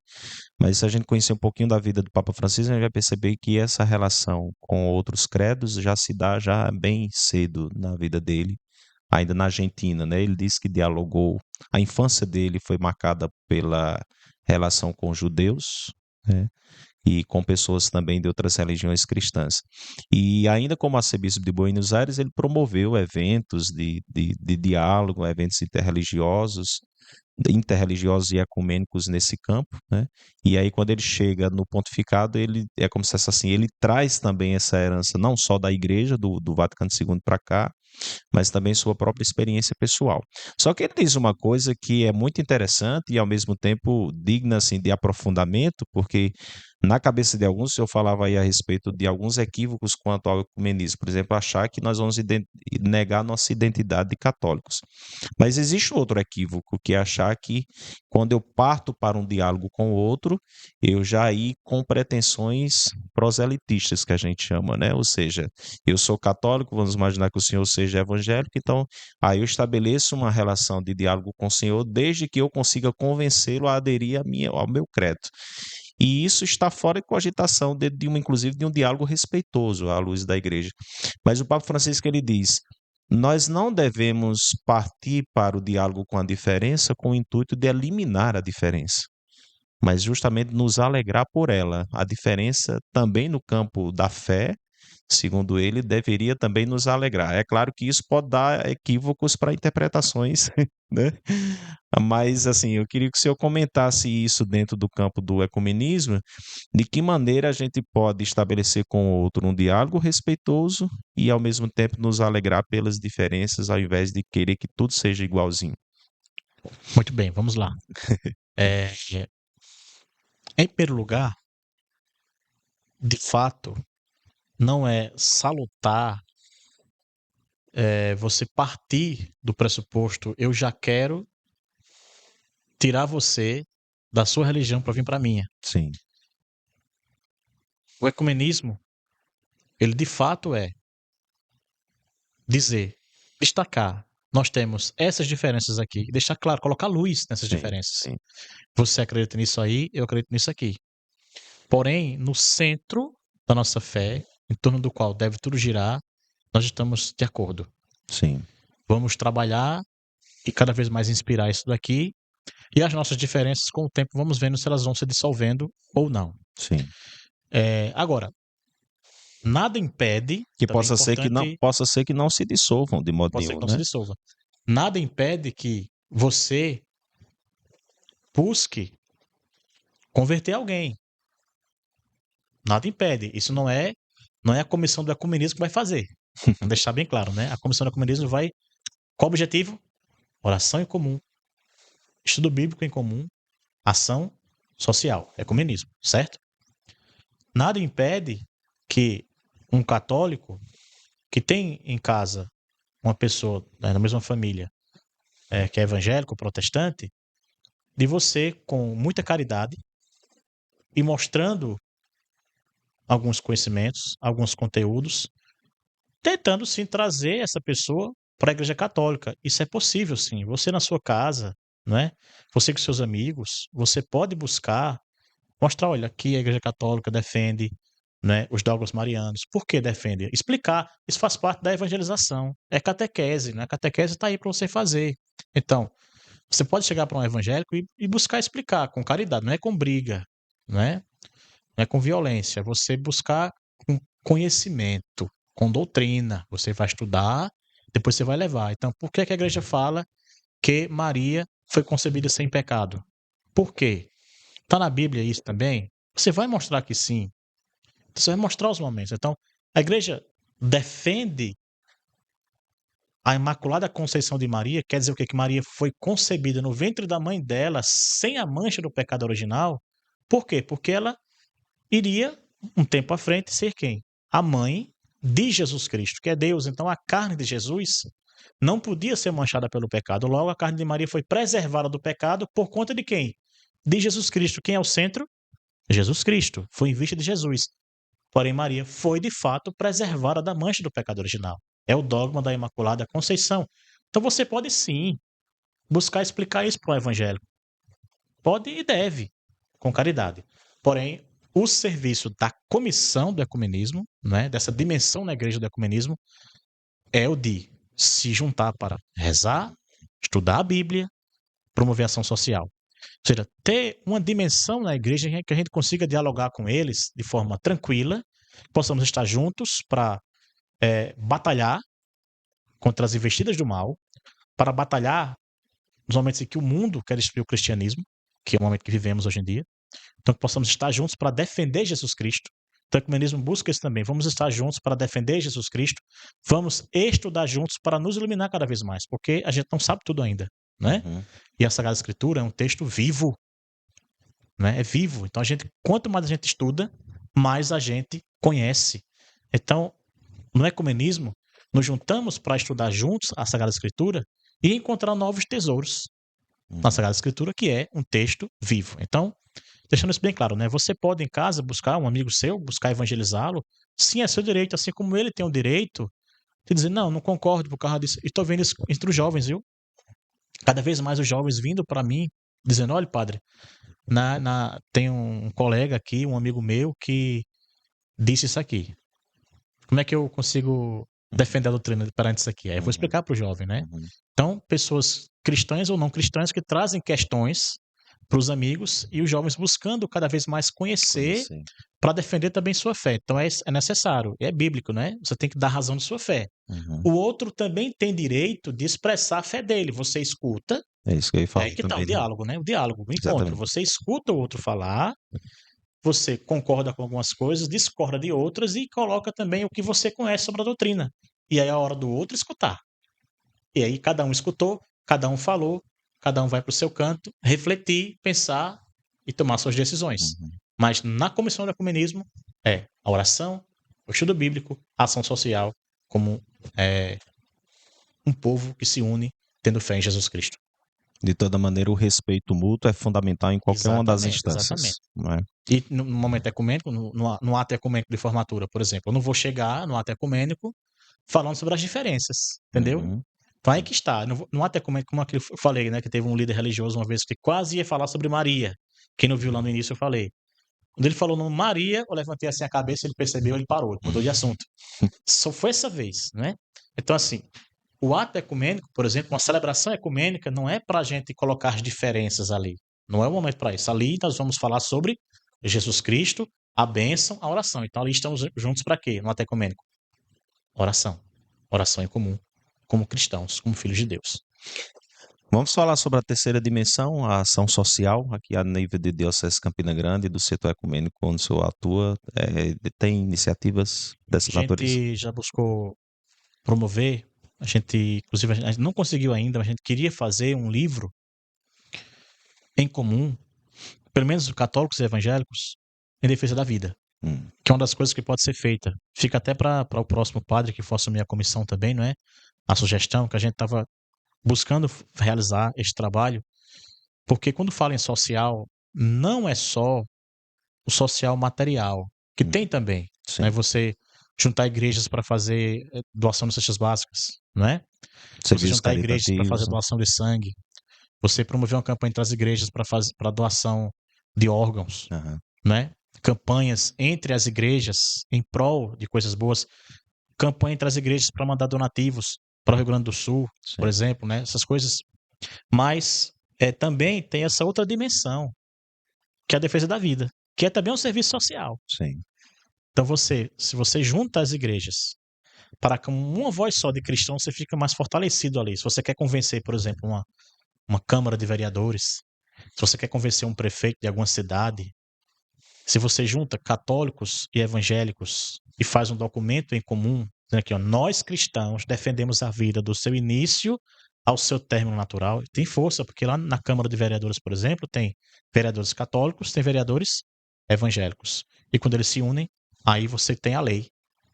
Mas se a gente conhecer um pouquinho da vida do Papa Francisco, a gente vai perceber que essa relação com outros credos já se dá já bem cedo na vida dele, ainda na Argentina, né? Ele disse que dialogou, a infância dele foi marcada pela relação com os judeus, né? e com pessoas também de outras religiões cristãs. E ainda como arcebispo de Buenos Aires, ele promoveu eventos de diálogo, eventos interreligiosos e ecumênicos nesse campo, né? E aí quando ele chega no pontificado, ele é como se fosse assim, ele traz também essa herança não só da igreja do Vaticano II para cá, mas também sua própria experiência pessoal. Só que ele diz uma coisa que é muito interessante e ao mesmo tempo digna assim de aprofundamento, porque na cabeça de alguns, o senhor falava aí a respeito de alguns equívocos quanto ao ecumenismo, por exemplo, achar que nós vamos negar nossa identidade de católicos. Mas existe outro equívoco, que é achar que quando eu parto para um diálogo com o outro, eu já ir com pretensões proselitistas, que a gente chama, né? Ou seja, eu sou católico, vamos imaginar que o senhor seja evangélico, então aí eu estabeleço uma relação de diálogo com o senhor desde que eu consiga convencê-lo a aderir ao meu credo. E isso está fora de cogitação, inclusive de um diálogo respeitoso à luz da igreja. Mas o Papa Francisco ele diz: nós não devemos partir para o diálogo com a diferença com o intuito de eliminar a diferença, mas justamente nos alegrar por ela. A diferença também no campo da fé, segundo ele, deveria também nos alegrar. É claro que isso pode dar equívocos para interpretações, né? Mas, assim, eu queria que o senhor comentasse isso dentro do campo do ecumenismo, de que maneira a gente pode estabelecer com o outro um diálogo respeitoso e, ao mesmo tempo, nos alegrar pelas diferenças, ao invés de querer que tudo seja igualzinho. Muito bem, vamos lá. É, em primeiro lugar, de fato, não é salutar você partir do pressuposto eu já quero tirar você da sua religião para vir para a minha. Sim, O ecumenismo, ele de fato é dizer, destacar, nós temos essas diferenças aqui, e deixar claro, colocar luz nessas sim, diferenças. sim, Você acredita nisso aí, eu acredito nisso aqui. Porém, no centro da nossa fé, em torno do qual deve tudo girar, nós estamos de acordo. sim, Vamos trabalhar e cada vez mais inspirar isso daqui. E as nossas diferenças, com o tempo, vamos vendo se elas vão se dissolvendo ou não. sim. Agora, nada impede, Que também é importante, possa ser que não se dissolvam de modo pode ser nenhum, que não se né? dissolva. Nada impede que você busque converter alguém. Nada impede. Isso não é a comissão do ecumenismo que vai fazer. Vamos deixar bem claro, né? A comissão do ecumenismo vai. Qual o objetivo? Oração em comum, estudo bíblico em comum, ação social, ecumenismo, certo? Nada impede que um católico que tem em casa uma pessoa, né, na mesma família, que é evangélico, protestante, de você, com muita caridade e mostrando alguns conhecimentos, alguns conteúdos, tentando sim trazer essa pessoa para a Igreja Católica. Isso é possível, sim. Você na sua casa, não é? Você com seus amigos, você pode buscar mostrar, olha, aqui a Igreja Católica defende, né, os dogmas marianos. Por que defende? Explicar. Isso faz parte da evangelização. É catequese, né? A catequese está aí para você fazer. Então, você pode chegar para um evangélico e buscar explicar com caridade, não é com briga, né? Não é com violência. Você buscar com conhecimento, com doutrina. Você vai estudar, depois você vai levar. Então, por que que a igreja fala que Maria foi concebida sem pecado? Por quê? Está na Bíblia isso também? Você vai mostrar que sim. Você vai mostrar os momentos. Então, a igreja defende a Imaculada Conceição de Maria, quer dizer o quê? Que Maria foi concebida no ventre da mãe dela sem a mancha do pecado original. Por quê? Porque ela iria, um tempo à frente, ser quem? A mãe de Jesus Cristo, que é Deus. Então, a carne de Jesus não podia ser manchada pelo pecado. Logo, a carne de Maria foi preservada do pecado por conta de quem? De Jesus Cristo. Quem é o centro? Jesus Cristo. Foi em vista de Jesus. Porém, Maria foi de fato preservada da mancha do pecado original. É o dogma da Imaculada Conceição. Então você pode sim buscar explicar isso para o evangélico. Pode e deve, com caridade. Porém, o serviço da comissão do ecumenismo, né, dessa dimensão na igreja do ecumenismo, é o de se juntar para rezar, estudar a Bíblia, promover ação social. seja, ter uma dimensão na igreja que a gente consiga dialogar com eles de forma tranquila, possamos estar juntos para batalhar contra as investidas do mal, para batalhar nos momentos em que o mundo quer destruir o cristianismo, que é o momento que vivemos hoje em dia. Então, que possamos estar juntos para defender Jesus Cristo. Então, o ecumenismo busca isso também. Vamos estar juntos para defender Jesus Cristo. Vamos estudar juntos para nos iluminar cada vez mais, porque a gente não sabe tudo ainda, né? Uhum. E a Sagrada Escritura é um texto vivo, né? É vivo. Então, quanto mais a gente estuda, mais a gente conhece. Então, no ecumenismo, nos juntamos para estudar juntos a Sagrada Escritura e encontrar novos tesouros na Sagrada Escritura, que é um texto vivo. Então, deixando isso bem claro, né? Você pode em casa buscar um amigo seu, buscar evangelizá-lo. Sim, é seu direito, assim como ele tem o direito de dizer, não concordo por causa disso. E estou vendo isso entre os jovens, viu? Cada vez mais os jovens vindo para mim, dizendo, olha, padre, tem um colega aqui, um amigo meu, que disse isso aqui. Como é que eu consigo defender a doutrina perante isso aqui? Aí eu vou explicar para o jovem, né? Então, pessoas cristãs ou não cristãs que trazem questões para os amigos e os jovens buscando cada vez mais conhecer para defender também sua fé. Então é necessário, é bíblico, né? Você tem que dar razão de sua fé. O outro também tem direito de expressar a fé dele. Você escuta. É isso que eu ia É falar aí que está o também, né? diálogo, né? O diálogo, o encontro. Exatamente. Você escuta o outro falar, você concorda com algumas coisas, discorda de outras e coloca também o que você conhece sobre a doutrina. E aí é a hora do outro escutar. E aí cada um escutou, cada um falou, cada um vai para o seu canto, refletir, pensar e tomar suas decisões. Mas na comissão do ecumenismo é a oração, o estudo bíblico, a ação social, como um povo que se une tendo fé em Jesus Cristo. De toda maneira, o respeito mútuo é fundamental em qualquer uma das instâncias. Exatamente. Não é? E no momento ecumênico, no ato ecumênico de formatura, por exemplo, eu não vou chegar no ato ecumênico falando sobre as diferenças, entendeu? Então aí que está. No ato ecumênico, como eu falei, né, que teve um líder religioso uma vez que quase ia falar sobre Maria. Quem não viu lá no início, eu falei. Quando ele falou no Maria, eu levantei assim a cabeça, ele percebeu, ele parou, mudou de assunto. Só foi essa vez, né? Então, assim, o ato ecumênico, por exemplo, uma celebração ecumênica não é para a gente colocar as diferenças ali. Não é o momento para isso. Ali nós vamos falar sobre Jesus Cristo, a bênção, a oração. Então ali estamos juntos para quê? No ato ecumênico. Oração. Oração em comum. Como cristãos, como filhos de Deus. Vamos falar sobre a terceira dimensão, a ação social, aqui a nível de Diocese Campina Grande, do setor ecumênico, onde o senhor atua. Tem iniciativas dessa A natureza? gente já buscou promover, inclusive, a gente não conseguiu ainda, mas a gente queria fazer um livro em comum, pelo menos católicos e evangélicos, em defesa da vida. Que é uma das coisas que pode ser feita. Fica até para o próximo padre que for assumir a comissão também, não é? A sugestão que a gente estava buscando realizar este trabalho, porque quando fala em social, não é só o social material, que tem também, né? Você juntar igrejas para fazer doação de cestas básicas, não é? Você Serviços juntar igrejas para fazer caritativos, né? doação de sangue, você promover uma campanha entre as igrejas para doação de órgãos, né? Campanhas entre as igrejas em prol de coisas boas, campanha entre as igrejas para mandar donativos para o Rio Grande do Sul, por exemplo, né? Essas coisas. Mas também tem essa outra dimensão, que é a defesa da vida, que é também um serviço social. Sim. Então se você junta as igrejas para com uma voz só de cristão, você fica mais fortalecido ali. Se você quer convencer, por exemplo, uma Câmara de Vereadores, se você quer convencer um prefeito de alguma cidade, se você junta católicos e evangélicos e faz um documento em comum, dizendo que nós cristãos defendemos a vida do seu início ao seu término natural, tem força, porque lá na Câmara de Vereadores, por exemplo, tem vereadores católicos, tem vereadores evangélicos. E quando eles se unem, aí você tem a lei,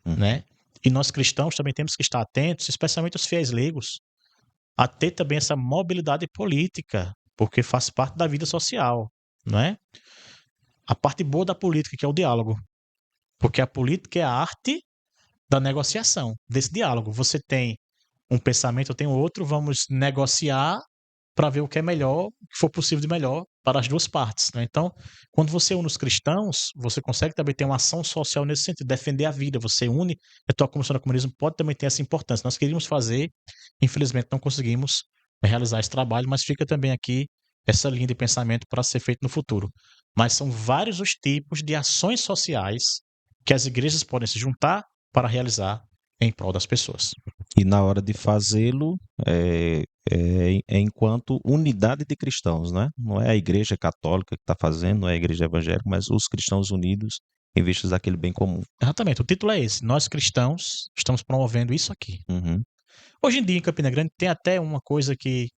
né? E nós cristãos também temos que estar atentos, especialmente os fiéis leigos, a ter também essa mobilidade política, porque faz parte da vida social, não é? A parte boa da política, que é o diálogo. Porque a política é a arte da negociação, desse diálogo. Você tem um pensamento, eu tenho outro, vamos negociar para ver o que é melhor, o que for possível de melhor para as duas partes, né? Então, quando você une os cristãos, você consegue também ter uma ação social nesse sentido, defender a vida. Você une, a tua comissão do comunismo pode também ter essa importância. Nós queríamos fazer, infelizmente não conseguimos realizar esse trabalho, mas fica também aqui essa linha de pensamento para ser feito no futuro. Mas são vários os tipos de ações sociais que as igrejas podem se juntar para realizar em prol das pessoas. E na hora de fazê-lo, é enquanto unidade de cristãos, né? Não é a igreja católica que está fazendo, não é a igreja evangélica, mas os cristãos unidos em vistas daquele bem comum. Exatamente, o título é esse. Nós cristãos estamos promovendo isso aqui. Uhum. Hoje em dia, em Campina Grande, tem até uma coisa que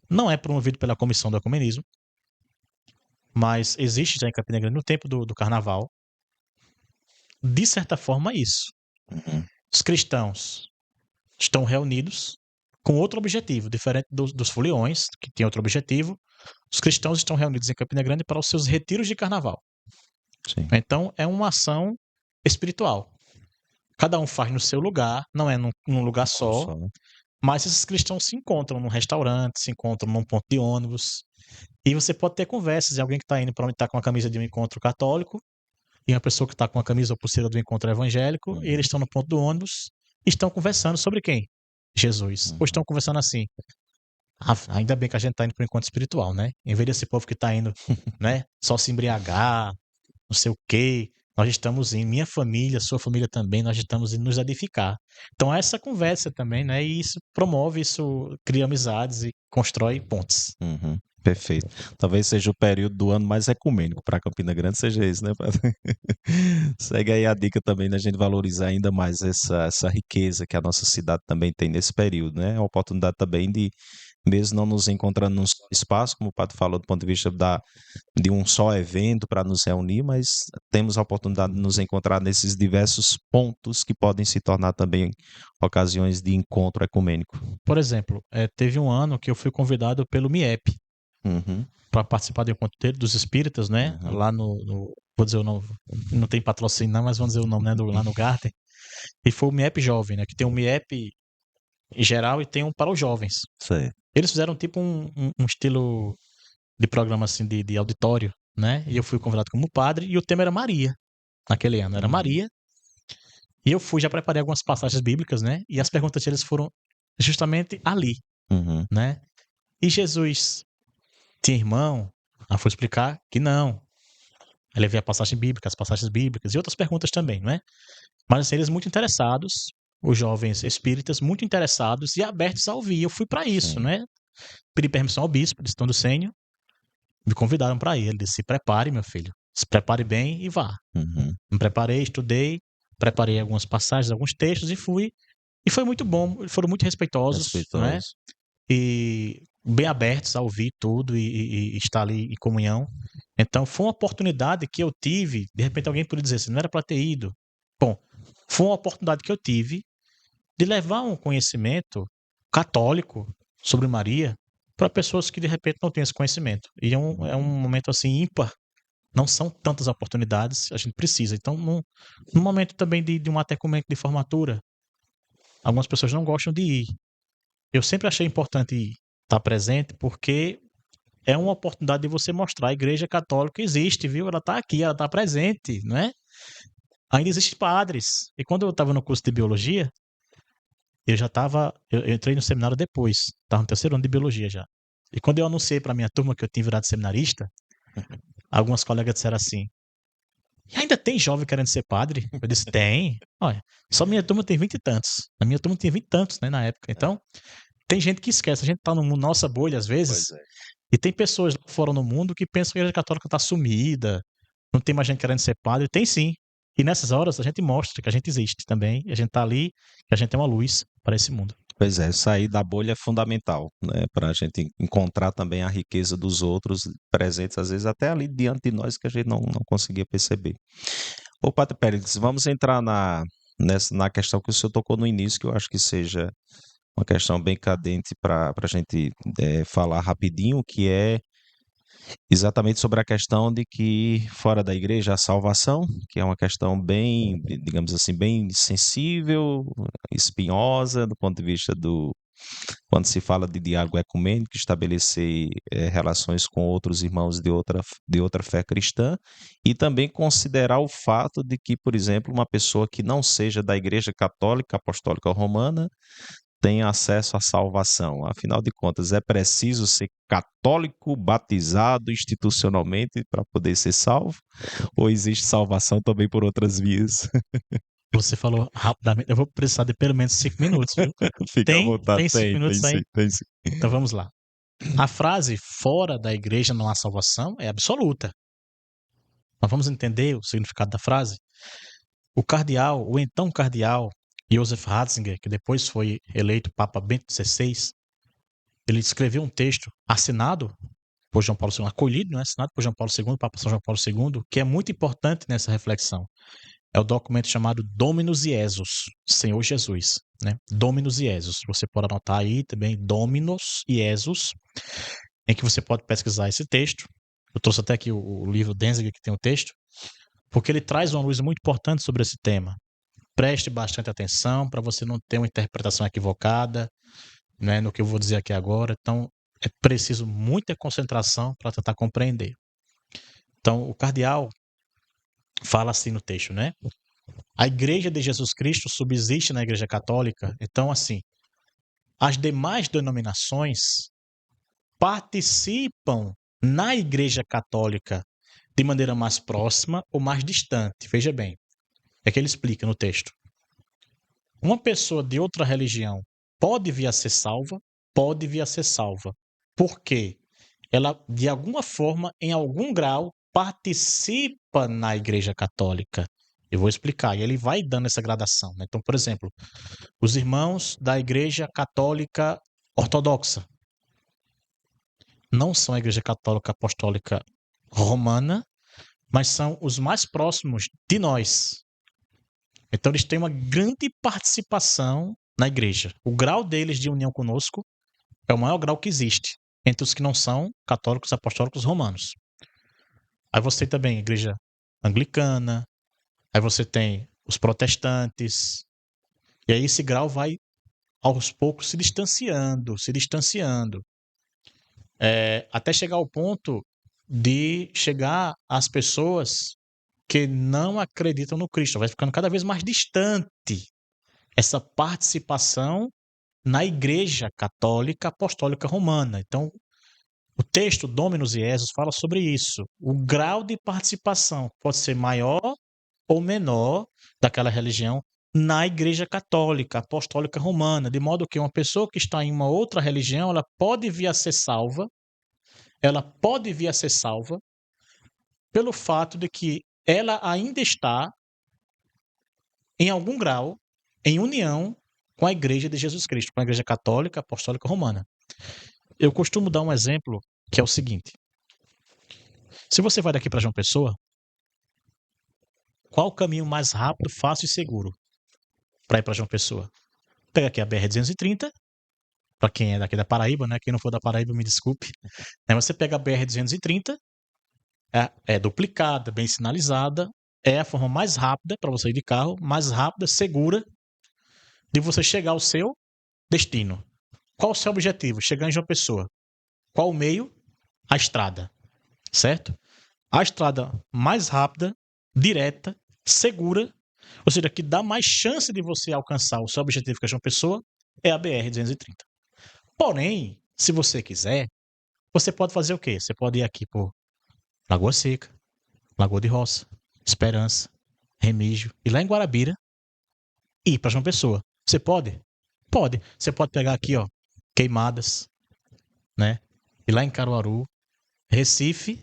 não é promovido pela Comissão do Ecumenismo, mas existe já em Campina Grande no tempo do carnaval. De certa forma, isso. Uhum. Os cristãos estão reunidos com outro objetivo, diferente dos foliões, que tem outro objetivo. Os cristãos estão reunidos em Campina Grande para os seus retiros de carnaval. Sim. Então, é uma ação espiritual. Cada um faz no seu lugar, não é num lugar só, Só, né? mas esses cristãos se encontram num restaurante, se encontram num ponto de ônibus, e você pode ter conversas de alguém que está indo para onde está com a camisa de um encontro católico, e uma pessoa que está com a camisa ou pulseira do encontro evangélico, e eles estão no ponto do ônibus, e estão conversando sobre quem? Jesus. Ou estão conversando assim, ainda bem que a gente está indo para o encontro espiritual, né? Em vez desse povo que está indo, né, só se embriagar, não sei o quê. Nós estamos em minha família, sua família também, nós estamos indo nos edificar. Então, há essa conversa também, né? E isso promove, isso cria amizades e constrói pontes. Uhum. Perfeito. Talvez seja o período do ano mais ecumênico para Campina Grande, seja esse, né, padre? Segue aí a dica também da gente valorizar ainda mais essa riqueza que a nossa cidade também tem nesse período, né? É uma oportunidade também de, mesmo não nos encontrando num só espaço, como o padre falou, do ponto de vista de um só evento para nos reunir, mas temos a oportunidade de nos encontrar nesses diversos pontos que podem se tornar também ocasiões de encontro ecumênico. Por exemplo, teve um ano que eu fui convidado pelo MIEP Uhum, para participar do encontro dos espíritas, né? uhum. Lá vou dizer o nome, não tem patrocínio não, mas vamos dizer o nome, né? Lá no Garden. E foi o MIEP Jovem, né? Que tem um MIEP em geral e tem um para os jovens. Sei. Eles fizeram tipo um estilo de programa assim de auditório, né? E eu fui convidado como padre e o tema era Maria. Naquele ano era Uhum, Maria. E eu fui, já preparei algumas passagens bíblicas, né? E as perguntas deles foram justamente ali, uhum, né? E Jesus tinha irmão? Ela foi explicar que não. Aí levei a passagem bíblica, as passagens bíblicas e outras perguntas também, né? Mas assim, eles muito interessados, os jovens espíritas muito interessados e abertos a ouvir. Eu fui para isso, sim. né? Pedi permissão ao bispo de Estão do Sênio, me convidaram para ir. Ele disse: se prepare, meu filho, se prepare bem e vá. Uhum. Me preparei, estudei, preparei algumas passagens, alguns textos e fui. E foi muito bom, eles foram muito respeitosos, não é? Respeitoso. E bem abertos a ouvir tudo e estar ali em comunhão. Então foi uma oportunidade que eu tive, de repente alguém poderia dizer assim, não era para ter ido. Bom, foi uma oportunidade que eu tive de levar um conhecimento católico sobre Maria para pessoas que de repente não têm esse conhecimento. E é um momento assim ímpar, não são tantas oportunidades, a gente precisa. Então, num momento também de um até de formatura, algumas pessoas não gostam de ir. Eu sempre achei importante estar presente porque é uma oportunidade de você mostrar a Igreja Católica existe, viu? Ela está aqui, ela está presente, não é? Ainda existem padres. E quando eu estava no curso de biologia, eu entrei no seminário depois, estava no terceiro ano de biologia já. E quando eu anunciei para minha turma que eu tinha virado seminarista, algumas colegas disseram assim: e ainda tem jovem querendo ser padre? Eu disse: tem. Olha, só minha turma tem 20 e tantos. A minha turma tinha 20 e tantos, né, na época. Então, tem gente que esquece. A gente tá na nossa bolha às Pois vezes, é. e tem pessoas lá fora no mundo que pensam que a igreja católica tá sumida, não tem mais gente querendo ser padre. Tem sim. E nessas horas a gente mostra que a gente existe também, e a gente tá ali, que a gente é uma luz para esse mundo. Pois é, sair da bolha é fundamental, né? Para a gente encontrar também a riqueza dos outros presentes, às vezes até ali diante de nós que a gente não conseguia perceber. Ô, Padre Pérez, vamos entrar na questão que o senhor tocou no início, que eu acho que seja uma questão bem cadente para a gente falar rapidinho, que é exatamente sobre a questão de que fora da igreja a salvação, que é uma questão bem, digamos assim, bem sensível, espinhosa, do ponto de vista do quando se fala de diálogo ecumênico, estabelecer relações com outros irmãos de outra fé cristã, e também considerar o fato de que, por exemplo, uma pessoa que não seja da Igreja Católica Apostólica Romana tem acesso à salvação? Afinal de contas, é preciso ser católico, batizado institucionalmente para poder ser salvo? Ou existe salvação também por outras vias? Você falou rapidamente, eu vou precisar de pelo menos 5 minutos, viu? Fica à Tem, vontade, tem 5 tem minutos sim, aí? tem sim. Então vamos lá. A frase fora da igreja não há salvação é absoluta. Mas vamos entender o significado da frase? O então cardeal Joseph Ratzinger, que depois foi eleito Papa Bento XVI, ele escreveu um texto assinado por João Paulo II, acolhido, né, assinado por João Paulo II, Papa São João Paulo II, que é muito importante nessa reflexão. É o documento chamado Dominus Iesus, Senhor Jesus, né? Dominus Iesus. Você pode anotar aí também Dominus Iesus, em que você pode pesquisar esse texto. Eu trouxe até aqui o livro Denzinger, que tem o texto, porque ele traz uma luz muito importante sobre esse tema. Preste bastante atenção para você não ter uma interpretação equivocada, né, no que eu vou dizer aqui agora. Então, é preciso muita concentração para tentar compreender. Então, o cardeal fala assim no texto, né? A Igreja de Jesus Cristo subsiste na Igreja Católica. Então, assim, as demais denominações participam na Igreja Católica de maneira mais próxima ou mais distante. Veja bem, é que ele explica no texto. Uma pessoa de outra religião pode vir a ser salva? Pode vir a ser salva. Por quê? Ela, de alguma forma, em algum grau, participa na Igreja Católica. Eu vou explicar. E ele vai dando essa gradação, né? Então, por exemplo, os irmãos da Igreja Católica Ortodoxa não são a Igreja Católica Apostólica Romana, mas são os mais próximos de nós. Então, eles têm uma grande participação na igreja. O grau deles de união conosco é o maior grau que existe entre os que não são católicos apostólicos romanos. Aí você tem também a igreja anglicana, aí você tem os protestantes, e aí esse grau vai aos poucos se distanciando, até chegar ao ponto de chegar às pessoas que não acreditam no Cristo. Vai ficando cada vez mais distante essa participação na Igreja Católica Apostólica Romana. Então, o texto Dominus Iesus fala sobre isso. O grau de participação pode ser maior ou menor daquela religião na Igreja Católica Apostólica Romana, de modo que uma pessoa que está em uma outra religião, ela pode vir a ser salva, pelo fato de que ela ainda está em algum grau em união com a Igreja de Jesus Cristo, com a Igreja Católica Apostólica Romana. Eu costumo dar um exemplo que é o seguinte: se você vai daqui para João Pessoa, qual o caminho mais rápido, fácil e seguro para ir para João Pessoa? Pega aqui a BR-230, para quem é daqui da Paraíba, né? Quem não for da Paraíba, me desculpe. Aí você pega a BR-230, é duplicada, bem sinalizada, é a forma mais rápida para você ir de carro, mais rápida, segura, de você chegar ao seu destino. Qual o seu objetivo? Chegar em João Pessoa. Qual o meio? A estrada, certo? A estrada mais rápida, direta, segura, ou seja, que dá mais chance de você alcançar o seu objetivo, que é João Pessoa, é a BR-230. Porém, se você quiser, você pode fazer o quê? Você pode ir aqui por Lagoa Seca, Lagoa de Roça, Esperança, Remígio, e lá em Guarabira, e ir para João Pessoa. Você pode? Pode. Você pode pegar aqui, ó, Queimadas, né? E lá em Caruaru, Recife,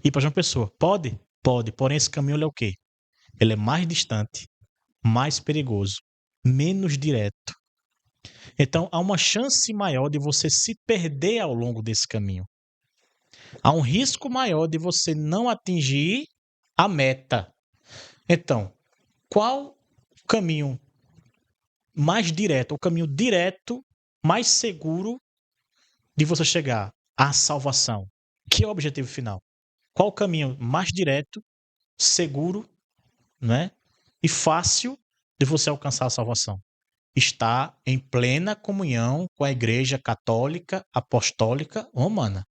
e ir para João Pessoa. Pode? Pode. Porém, esse caminho ele é o quê? Ele é mais distante, mais perigoso, menos direto. Então, há uma chance maior de você se perder ao longo desse caminho. Há um risco maior de você não atingir a meta. Então, qual o caminho mais direto, o caminho direto, mais seguro de você chegar à salvação? Que é o objetivo final? Qual o caminho mais direto, seguro, né, e fácil de você alcançar a salvação? Está em plena comunhão com a Igreja Católica Apostólica Romana.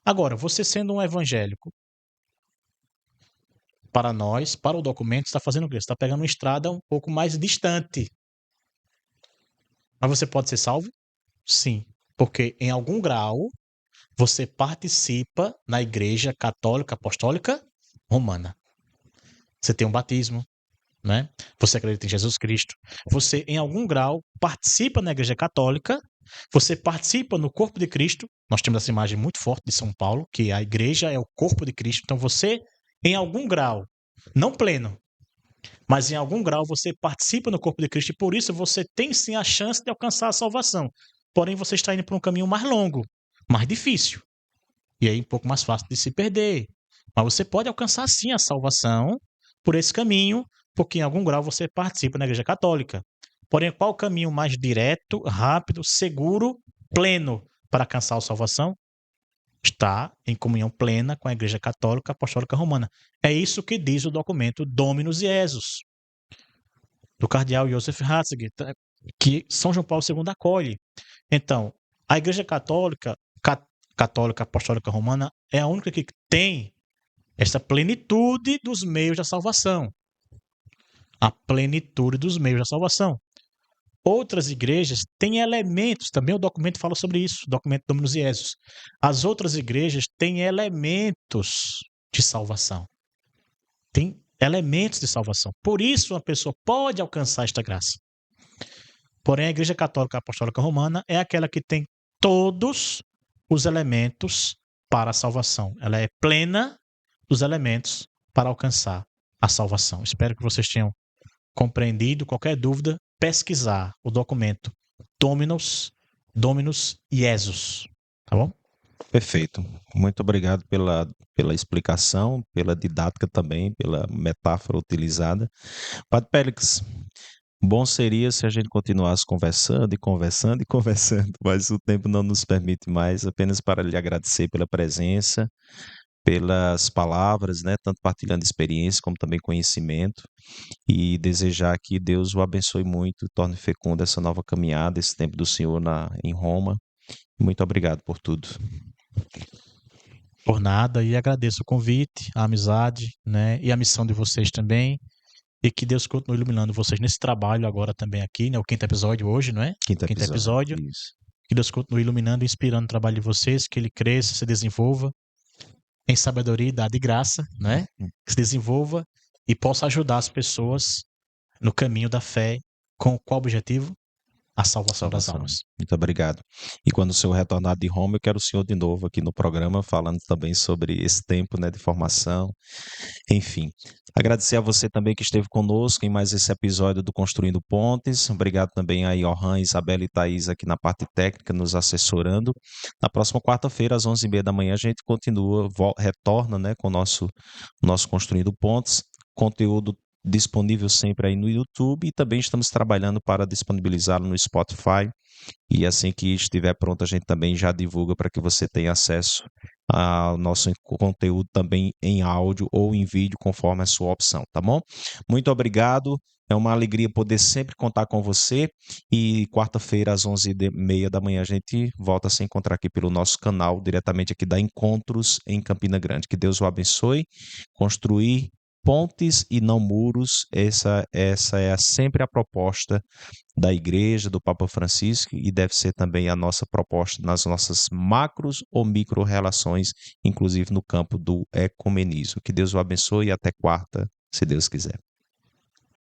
Agora, você sendo um evangélico, para nós, para o documento, está fazendo o quê? Você está pegando uma estrada um pouco mais distante. Mas você pode ser salvo? Sim, porque em algum grau você participa na Igreja Católica Apostólica Romana. Você tem um batismo, né? Você acredita em Jesus Cristo. Você, em algum grau, participa na Igreja Católica. Você participa no corpo de Cristo. Nós temos essa imagem muito forte de São Paulo, que a igreja é o corpo de Cristo. Então você, em algum grau, não pleno, mas em algum grau você participa no corpo de Cristo e por isso você tem sim a chance de alcançar a salvação. Porém, você está indo por um caminho mais longo, mais difícil. E aí um pouco mais fácil de se perder. Mas você pode alcançar sim a salvação por esse caminho, porque em algum grau você participa na Igreja Católica. Porém, qual o caminho mais direto, rápido, seguro, pleno para alcançar a salvação? Está em comunhão plena com a Igreja Católica Apostólica Romana. É isso que diz o documento Dominus Iesus, do cardeal Joseph Ratzinger, que São João Paulo II acolhe. Então, a Igreja Católica Apostólica Romana é a única que tem essa plenitude dos meios da salvação. A plenitude dos meios da salvação. Outras igrejas têm elementos, também o documento fala sobre isso, o documento Dominus Iesus. As outras igrejas têm elementos de salvação. Tem elementos de salvação. Por isso, uma pessoa pode alcançar esta graça. Porém, a Igreja Católica Apostólica Romana é aquela que tem todos os elementos para a salvação. Ela é plena dos elementos para alcançar a salvação. Espero que vocês tenham compreendido. Qualquer dúvida, pesquisar o documento Dominus Iesus. Tá bom? Perfeito. Muito obrigado pela explicação, pela didática também, pela metáfora utilizada. Padre Pélix, bom seria se a gente continuasse conversando e conversando e conversando, mas o tempo não nos permite mais, apenas para lhe agradecer pela presença, pelas palavras, né, tanto partilhando experiência como também conhecimento, e desejar que Deus o abençoe muito, torne fecunda essa nova caminhada, esse tempo do Senhor em Roma. Muito obrigado por tudo. Por nada, e agradeço o convite, a amizade, né, e a missão de vocês também, e que Deus continue iluminando vocês nesse trabalho agora também aqui, né, o 5º episódio hoje, não é? Quinto Quinto episódio. Isso. Que Deus continue iluminando e inspirando o trabalho de vocês, que ele cresça, se desenvolva em sabedoria, idade e graça, né? Que se desenvolva e possa ajudar as pessoas no caminho da fé, com qual objetivo? A salvação das almas. Muito obrigado. E quando o senhor retornar de Roma, eu quero o senhor de novo aqui no programa, falando também sobre esse tempo, né, de formação. Enfim, agradecer a você também que esteve conosco em mais esse episódio do Construindo Pontes. Obrigado também a Johan, Isabela e Thaís aqui na parte técnica, nos assessorando. Na próxima quarta-feira, às 11h30 da manhã, a gente continua, retorna, né, com o nosso Construindo Pontes. Conteúdo disponível sempre aí no YouTube e também estamos trabalhando para disponibilizá-lo no Spotify e assim que estiver pronto a gente também já divulga para que você tenha acesso ao nosso conteúdo também em áudio ou em vídeo conforme a sua opção, tá bom? Muito obrigado, é uma alegria poder sempre contar com você e quarta-feira às 11h30 da manhã a gente volta a se encontrar aqui pelo nosso canal, diretamente aqui da Encontros em Campina Grande. Que Deus o abençoe, construir pontes e não muros, essa é sempre a proposta da Igreja, do Papa Francisco, e deve ser também a nossa proposta nas nossas macros ou micro relações, inclusive no campo do ecumenismo. Que Deus o abençoe e até quarta, se Deus quiser.